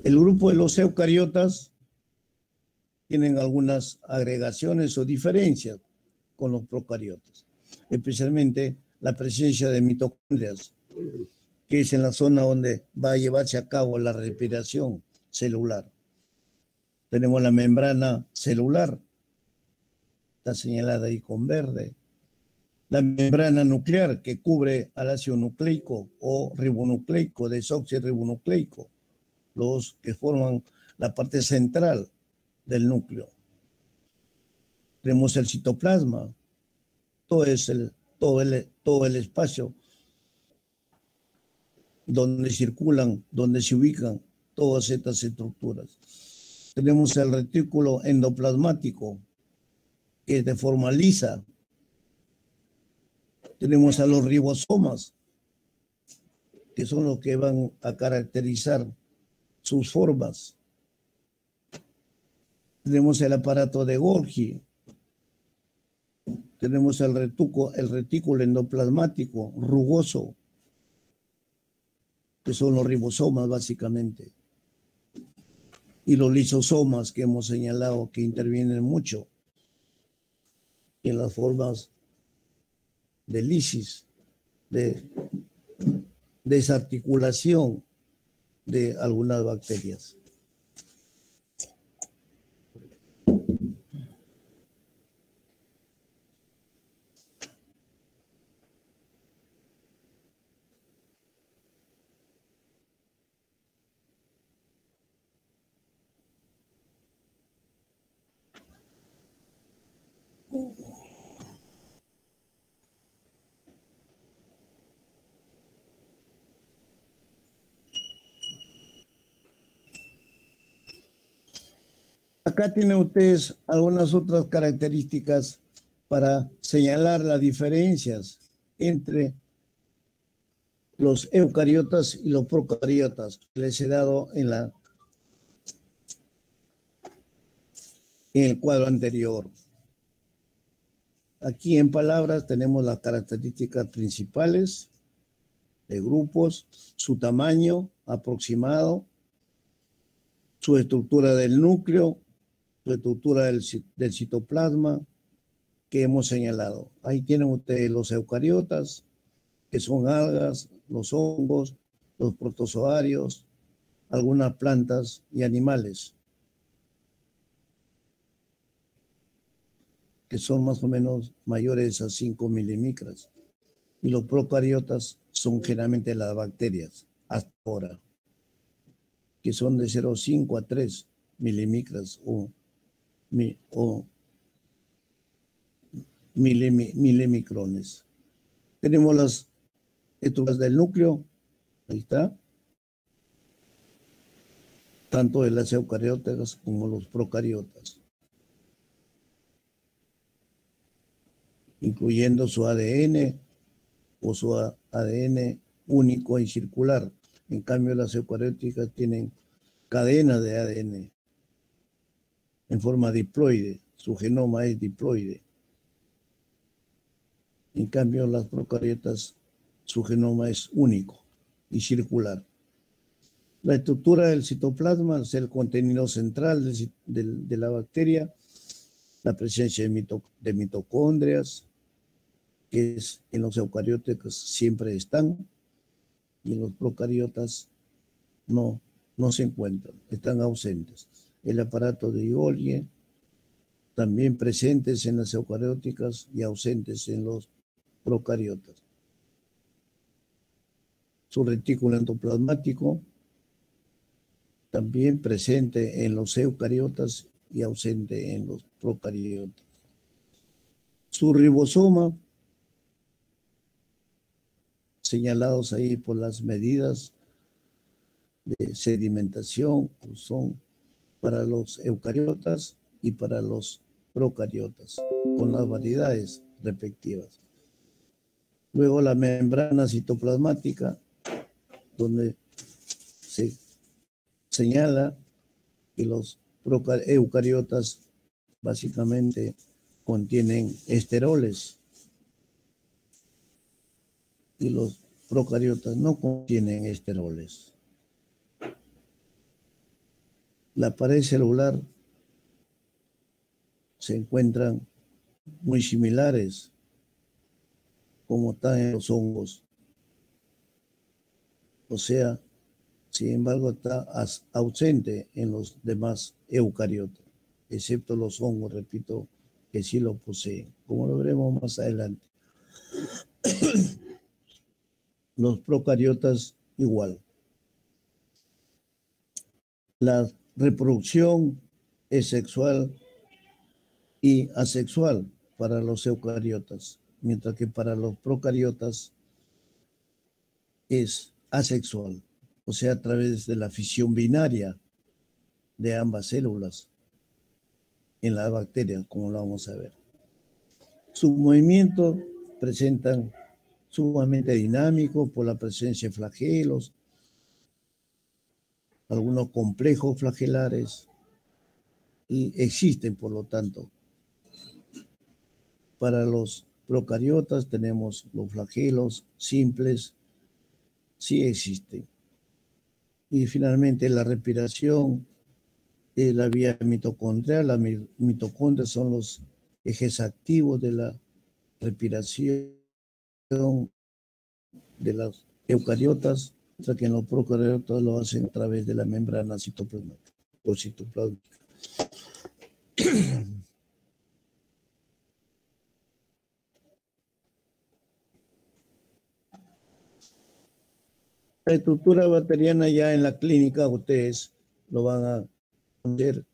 El grupo de los eucariotas tienen algunas agregaciones o diferencias con los procariotas, especialmente la presencia de mitocondrias, que es en la zona donde va a llevarse a cabo la respiración celular. Tenemos la membrana celular, está señalada ahí con verde. La membrana nuclear, que cubre al ácido nucleico o ribonucleico, desoxirribonucleico, los que forman la parte central del núcleo. Tenemos el citoplasma, todo el espacio donde circulan, donde se ubican todas estas estructuras. Tenemos el retículo endoplasmático, que es de forma lisa. Tenemos a los ribosomas, que son los que van a caracterizar sus formas. Tenemos el aparato de Golgi. Tenemos el retículo endoplasmático rugoso, que son los ribosomas básicamente. Y los lisosomas, que hemos señalado que intervienen mucho en las formas de lisis, de desarticulación de algunas bacterias. Acá tienen ustedes algunas otras características para señalar las diferencias entre los eucariotas y los procariotas que les he dado en el cuadro anterior. Aquí en palabras tenemos las características principales de grupos, su tamaño aproximado, su estructura del núcleo, su estructura del citoplasma que hemos señalado. Ahí tienen ustedes los eucariotas, que son algas, los hongos, los protozoarios, algunas plantas y animales, que son más o menos mayores a 5 milimicras. Y los procariotas son generalmente las bacterias, hasta ahora, que son de 0,5 a 3 milimicras o milimicrones. Tenemos las estructuras del núcleo, ahí está, tanto de las eucariotas como los procariotas, incluyendo su ADN o su ADN único y circular. En cambio, las eucarióticas tienen cadena de ADN en forma diploide, su genoma es diploide. En cambio, las procariotas, su genoma es único y circular. La estructura del citoplasma es el contenido central de la bacteria, la presencia de mitocondrias, que en los eucariotas siempre están, y en los procariotas no se encuentran, están ausentes. El aparato de Golgi, también presentes en las eucarióticas y ausentes en los procariotas. Su retículo endoplasmático, también presente en los eucariotas y ausente en los procariotas. Su ribosoma, señalados ahí por las medidas de sedimentación, pues son para los eucariotas y para los procariotas, con las variedades respectivas. Luego la membrana citoplasmática, donde se señala que los eucariotas básicamente contienen esteroles y los procariotas no contienen esteroles. La pared celular se encuentran muy similares como están en los hongos. O sea, sin embargo, está ausente en los demás eucariotas, excepto los hongos, repito, que sí lo poseen, como lo veremos más adelante. Los procariotas igual. La reproducción es sexual y asexual para los eucariotas, mientras que para los procariotas es asexual, o sea, a través de la fisión binaria de ambas células en las bacterias, como lo vamos a ver. Sus movimientos presentan sumamente dinámicos por la presencia de flagelos, algunos complejos flagelares, y existen, por lo tanto. Para los procariotas tenemos los flagelos simples, sí existen. Y finalmente la respiración, la vía mitocondrial. Las mitocondrias son los ejes activos de la respiración de las eucariotas, mientras que en los procariotas lo hacen a través de la membrana citoplasmática o citoplasmática. La estructura bacteriana ya en la clínica ustedes lo van a ver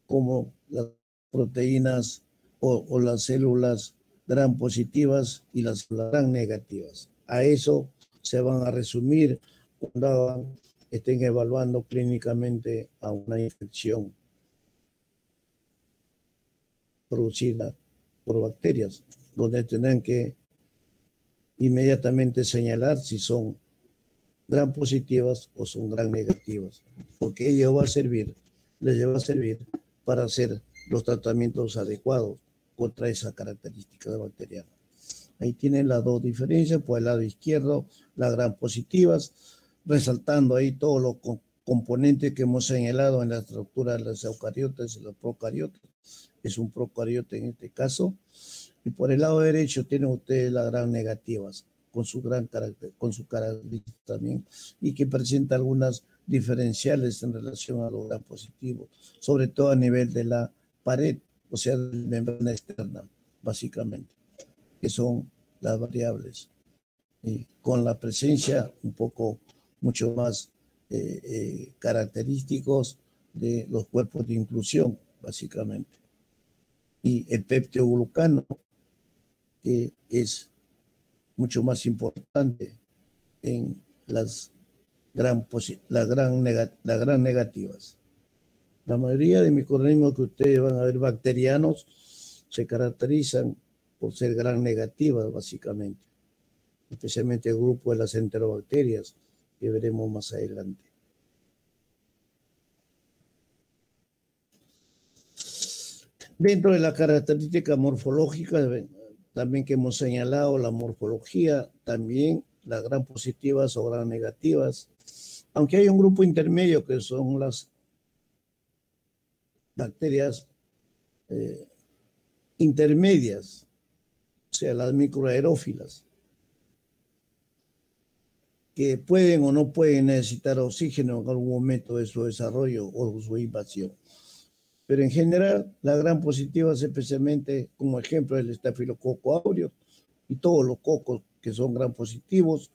como las proteínas o las células gram positivas y las células gram negativas. A eso se van a resumir cuando estén evaluando clínicamente a una infección producida por bacterias, donde tendrán que inmediatamente señalar si son gram positivas o son gram negativas, porque ello va a servir, les va a servir para hacer los tratamientos adecuados contra esa característica bacteriana. Ahí tienen las dos diferencias, por el lado izquierdo, las gram positivas, resaltando ahí todos los componentes que hemos señalado en la estructura de los eucariotas y los procariotas. Es un procariote en este caso. Y por el lado derecho tienen ustedes las gram negativas, con su gran carácter, con su característica también, y que presenta algunas diferenciales en relación a los gram positivos, sobre todo a nivel de la pared, o sea, de la membrana externa, básicamente, que son las variables, con la presencia un poco mucho más característicos de los cuerpos de inclusión, básicamente. Y el peptidoglucano, que es mucho más importante en las gran negativas. La mayoría de microorganismos que ustedes van a ver bacterianos se caracterizan por ser gram negativas, básicamente, especialmente el grupo de las enterobacterias, que veremos más adelante. Dentro de la característica morfológica, también que hemos señalado, la morfología, también las gram positivas o gram negativas, aunque hay un grupo intermedio que son las bacterias intermedias, o sea, las microaerófilas, que pueden o no pueden necesitar oxígeno en algún momento de su desarrollo o su invasión. Pero en general, las gram positivas, especialmente como ejemplo el estafilococo aureus y todos los cocos que son gram positivos,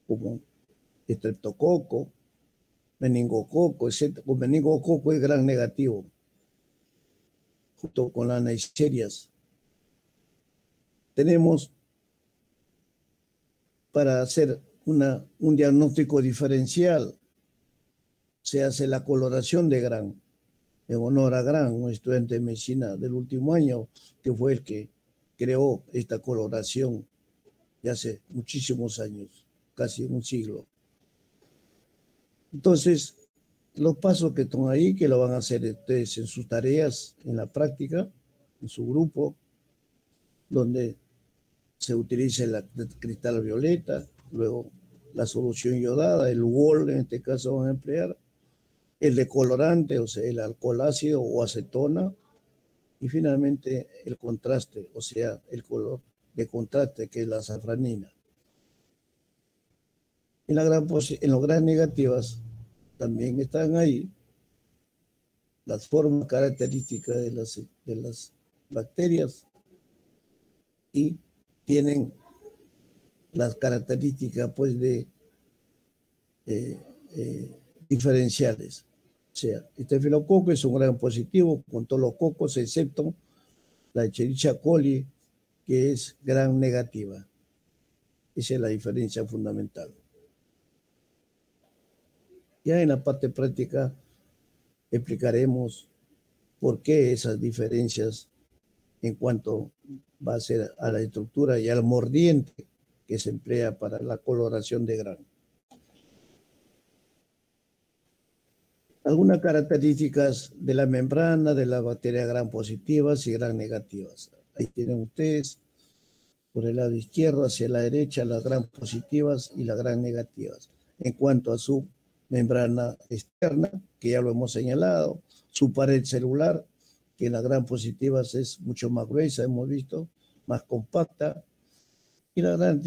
como estreptococo, meningococo, etc. El meningococo es gram negativo, junto con las neiserias. Tenemos para hacer un diagnóstico diferencial, se hace la coloración de Gran, en honor a Gran, un estudiante de medicina del último año, que fue el que creó esta coloración ya hace muchísimos años, casi un siglo. Entonces, los pasos que están ahí, que lo van a hacer ustedes en sus tareas, en la práctica, en su grupo, donde se utiliza el cristal violeta, luego la solución iodada, el WOL en este caso van a emplear, el decolorante, o sea, el alcohol ácido o acetona, y finalmente el contraste, o sea, el color de contraste, que es la azafranina. En los gran negativas también están ahí las formas características de las bacterias y tienen las características pues de diferenciales. O sea, este filococo es un gran positivo con todos los cocos excepto la Escherichia coli, que es gran negativa. Esa es la diferencia fundamental. Ya en la parte práctica explicaremos por qué esas diferencias en cuanto va a ser a la estructura y al mordiente que se emplea para la coloración de Gran. Algunas características de la membrana de la bacteria Gran positivas y Gran negativas. Ahí tienen ustedes por el lado izquierdo hacia la derecha las Gran positivas y las Gran negativas. En cuanto a su membrana externa, que ya lo hemos señalado, su pared celular, que en las Gran positivas es mucho más gruesa, hemos visto, más compacta, y las Gran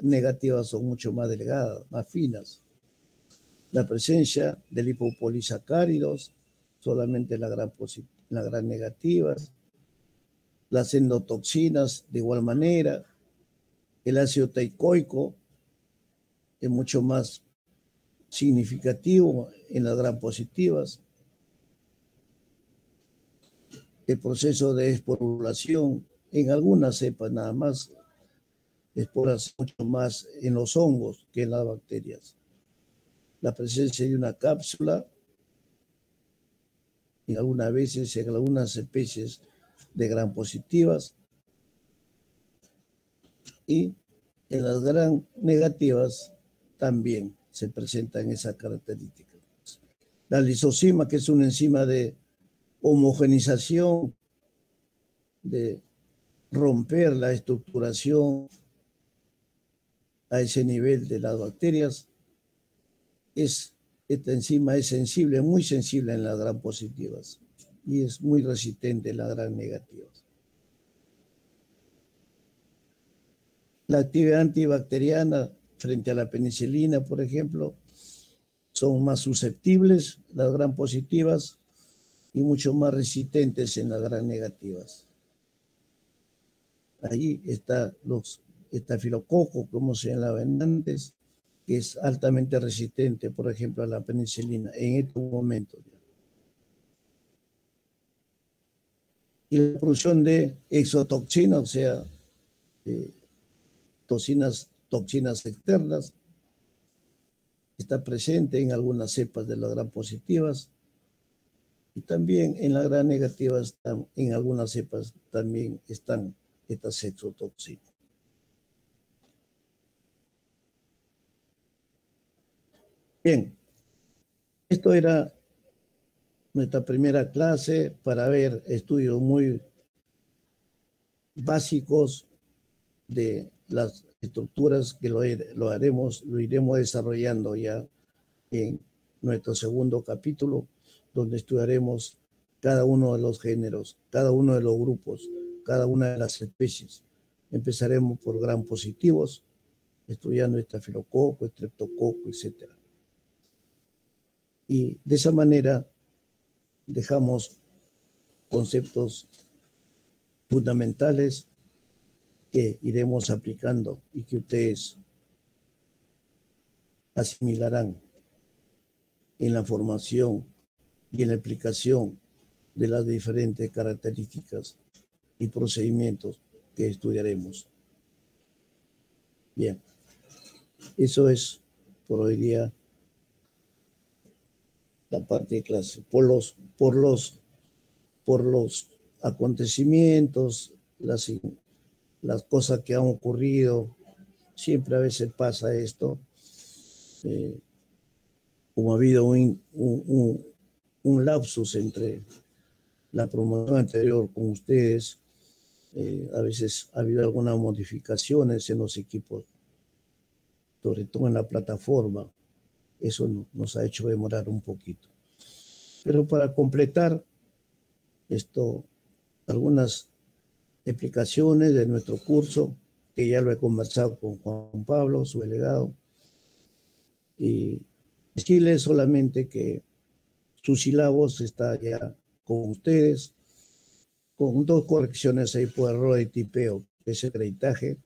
negativas son mucho más delgadas, más finas. La presencia de lipopolisacáridos, solamente las Gran negativas, las endotoxinas de igual manera, el ácido teicoico es mucho más significativo en las Gran positivas, el proceso de esporulación en algunas cepas nada más, esporas mucho más en los hongos que en las bacterias. La presencia de una cápsula, en algunas veces en algunas especies de Gran positivas, y en las Gran negativas también se presentan esas características. La lisosima, que es una enzima de homogenización, de romper la estructuración a ese nivel de las bacterias, esta enzima es sensible, muy sensible en las Gran positivas y es muy resistente en las Gran negativas. La actividad antibacteriana frente a la penicilina, por ejemplo, son más susceptibles las Gran positivas y mucho más resistentes en las Gran negativas. Allí está los estafilococos, como se señalaba antes, que es altamente resistente, por ejemplo, a la penicilina en estos momentos. Y la producción de exotoxinas, o sea, toxinas externas, está presente en algunas cepas de las Gran positivas y también en las Gran negativas, en algunas cepas también están estas exotoxinas. Bien, esto era nuestra primera clase para ver estudios muy básicos de las estructuras que lo iremos desarrollando ya en nuestro segundo capítulo, donde estudiaremos cada uno de los géneros, cada uno de los grupos, cada una de las especies. Empezaremos por Gran positivos, estudiando estafilococo, estreptococo, etc. Y de esa manera dejamos conceptos fundamentales que iremos aplicando y que ustedes asimilarán en la formación y en la aplicación de las diferentes características y procedimientos que estudiaremos. Bien, eso es por hoy día la parte de clase. Por los acontecimientos, las cosas que han ocurrido, siempre a veces pasa esto. Como ha habido un lapsus entre la promoción anterior con ustedes, a veces ha habido algunas modificaciones en los equipos, sobre todo en la plataforma. Eso nos ha hecho demorar un poquito. Pero para completar esto, algunas explicaciones de nuestro curso, que ya lo he conversado con Juan Pablo, su delegado, y decirles solamente que sus sílabos está ya con ustedes, con 2 correcciones ahí por error de tipeo, que es el acreditaje,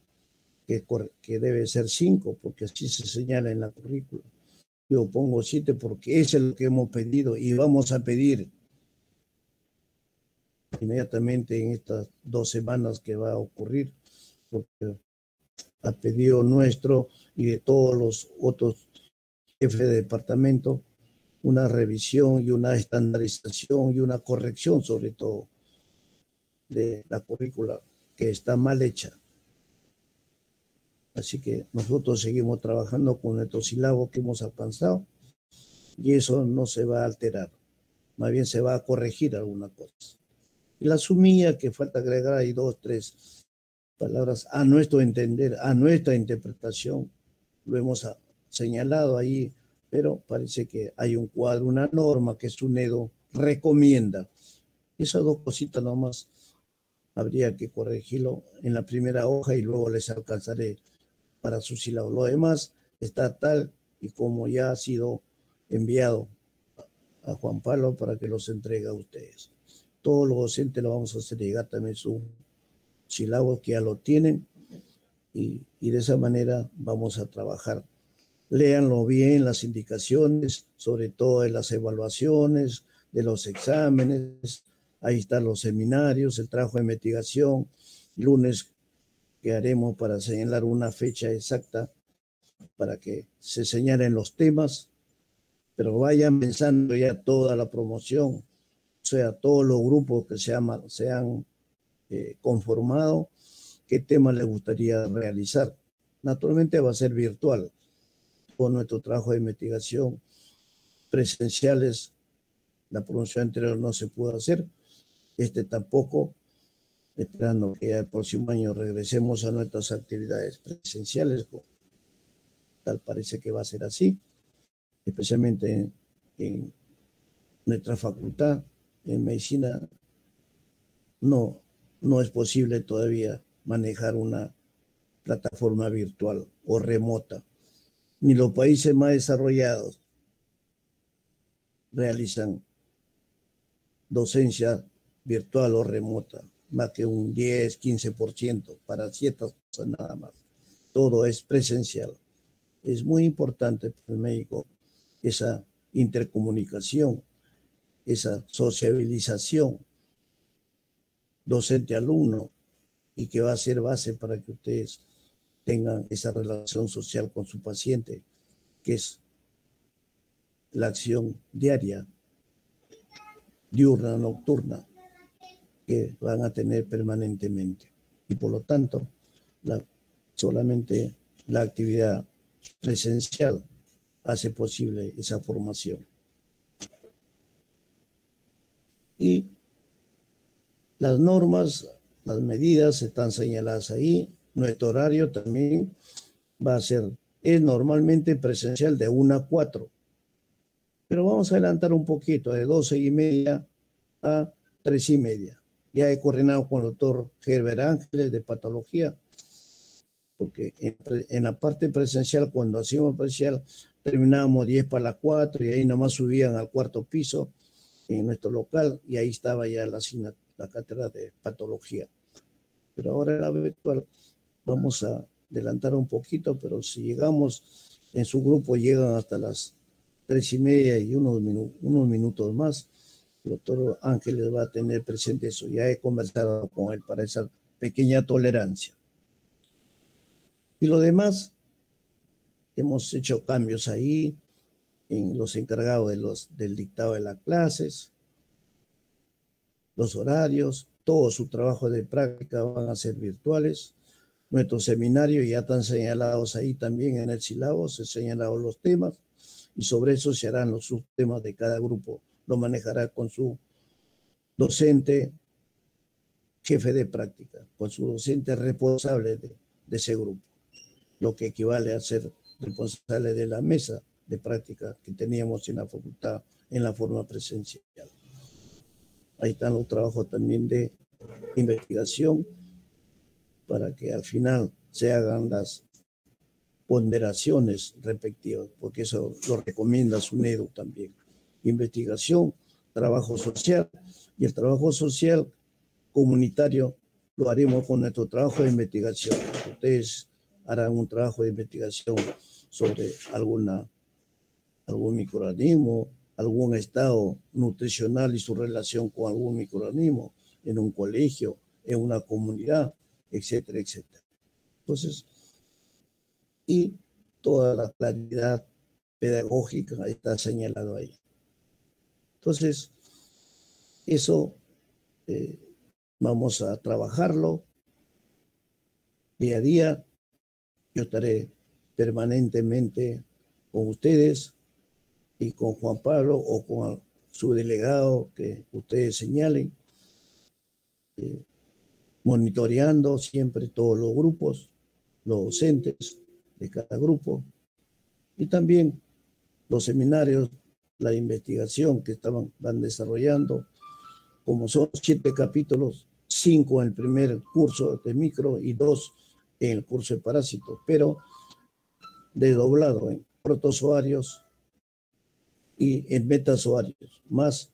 que debe ser 5, porque así se señala en la currícula. Yo pongo 7 porque eso es lo que hemos pedido y vamos a pedir inmediatamente en estas 2 semanas que va a ocurrir, porque a pedido nuestro y de todos los otros jefes de departamento, una revisión y una estandarización y una corrección, sobre todo, de la currícula que está mal hecha. Así que nosotros seguimos trabajando con nuestros sílabos que hemos alcanzado y eso no se va a alterar, más bien se va a corregir alguna cosa. Y la sumilla que falta agregar ahí 2, 3 palabras a nuestro entender, a nuestra interpretación, lo hemos señalado ahí, pero parece que hay un cuadro, una norma que SUNEDO recomienda. Esas 2 cositas nomás habría que corregirlo en la primera hoja y luego les alcanzaré para su sílabo. Lo demás está tal y como ya ha sido enviado a Juan Pablo para que los entregue a ustedes. Todos los docentes lo vamos a hacer llegar también su sílabo que ya lo tienen y de esa manera vamos a trabajar. Léanlo bien, las indicaciones, sobre todo de las evaluaciones, de los exámenes. Ahí están los seminarios, el trabajo de investigación. Lunes que haremos para señalar una fecha exacta para que se señalen los temas, pero vayan pensando ya toda la promoción, o sea, todos los grupos que se han conformado, qué temas les gustaría realizar. Naturalmente va a ser virtual, con nuestro trabajo de investigación presenciales, la promoción anterior no se pudo hacer, tampoco, esperando que el próximo año regresemos a nuestras actividades presenciales, tal parece que va a ser así, especialmente en nuestra facultad, en medicina, no es posible todavía manejar una plataforma virtual o remota. Ni los países más desarrollados realizan docencia virtual o remota, más que un 10, 15% para ciertas cosas nada más. Todo es presencial. Es muy importante para el médico esa intercomunicación, esa sociabilización docente-alumno y que va a ser base para que ustedes tengan esa relación social con su paciente, que es la acción diaria, diurna, nocturna, que van a tener permanentemente. Y por lo tanto, solamente la actividad presencial hace posible esa formación. Y las normas, las medidas están señaladas ahí. Nuestro horario también va a ser, es normalmente presencial de 1 a 4. Pero vamos a adelantar un poquito, de 12:30 a 3:30. Ya he coordinado con el doctor Herbert Ángeles de patología, porque en la parte presencial, cuando hacíamos presencial, terminábamos 10 para las 4 y ahí nomás subían al 4º piso en nuestro local y ahí estaba ya la cátedra de patología. Pero ahora en la virtual vamos a adelantar un poquito, pero si llegamos, en su grupo llegan hasta las 3:30 y unos minutos más, el doctor Ángeles va a tener presente eso. Ya he conversado con él para esa pequeña tolerancia. Y lo demás, hemos hecho cambios ahí en los encargados del dictado de las clases, los horarios, todo su trabajo de práctica van a ser virtuales. Nuestros seminarios ya están señalados ahí también en el sílabo, se señalaron los temas y sobre eso se harán los subtemas de cada grupo. Lo manejará con su docente jefe de práctica, con su docente responsable de ese grupo, lo que equivale a ser responsable de la mesa de práctica que teníamos en la facultad en la forma presencial. Ahí están los trabajos también de investigación para que al final se hagan las ponderaciones respectivas, porque eso lo recomienda SUNEDU también. Investigación, trabajo social, y el trabajo social comunitario lo haremos con nuestro trabajo de investigación. Ustedes harán un trabajo de investigación sobre algún microorganismo, algún estado nutricional y su relación con algún microorganismo en un colegio, en una comunidad, etcétera, etcétera. Entonces, y toda la claridad pedagógica está señalado ahí. Entonces, eso vamos a trabajarlo día a día. Yo estaré permanentemente con ustedes y con Juan Pablo o con su delegado que ustedes señalen, monitoreando siempre todos los grupos, los docentes de cada grupo y también los seminarios, la investigación que van desarrollando, como son 7 capítulos, 5 en el primer curso de micro y 2 en el curso de parásitos, pero desdoblado en protozoarios y en metazoarios, más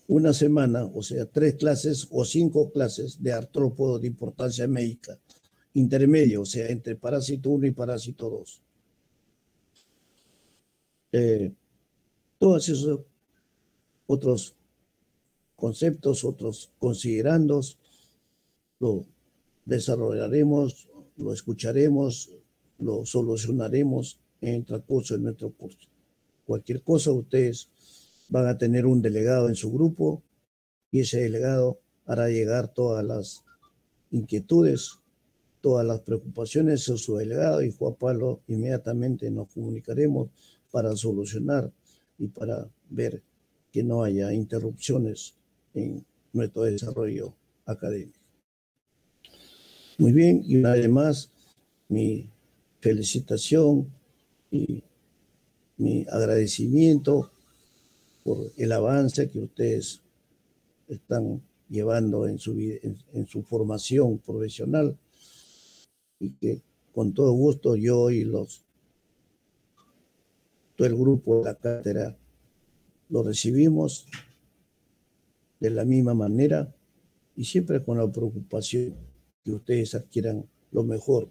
una semana, o sea, 3 clases o 5 clases de artrópodos de importancia médica, intermedio, o sea, entre parásito 1 y parásito 2. Todos esos otros conceptos, otros considerandos, lo desarrollaremos, lo escucharemos, lo solucionaremos en el transcurso de nuestro curso. Cualquier cosa, ustedes van a tener un delegado en su grupo y ese delegado hará llegar todas las inquietudes, todas las preocupaciones a su delegado y Juan Pablo inmediatamente nos comunicaremos para solucionar y para ver que no haya interrupciones en nuestro desarrollo académico. Muy bien, y una vez más, mi felicitación y mi agradecimiento por el avance que ustedes están llevando en su formación profesional y que con todo gusto yo y todo el grupo de la cátedra lo recibimos de la misma manera y siempre con la preocupación que ustedes adquieran lo mejor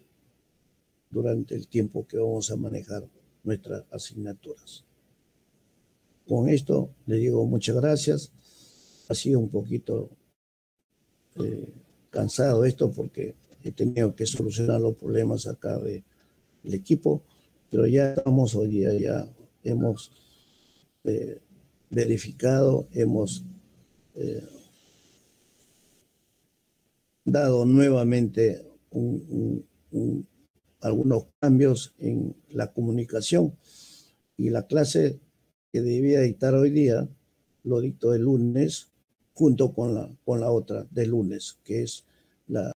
durante el tiempo que vamos a manejar nuestras asignaturas. Con esto le digo muchas gracias. Ha sido un poquito cansado esto porque he tenido que solucionar los problemas acá del equipo, pero ya estamos hoy día, ya hemos verificado, hemos dado nuevamente algunos cambios en la comunicación y la clase que debía dictar hoy día lo dicto el lunes junto con la otra del lunes, que es la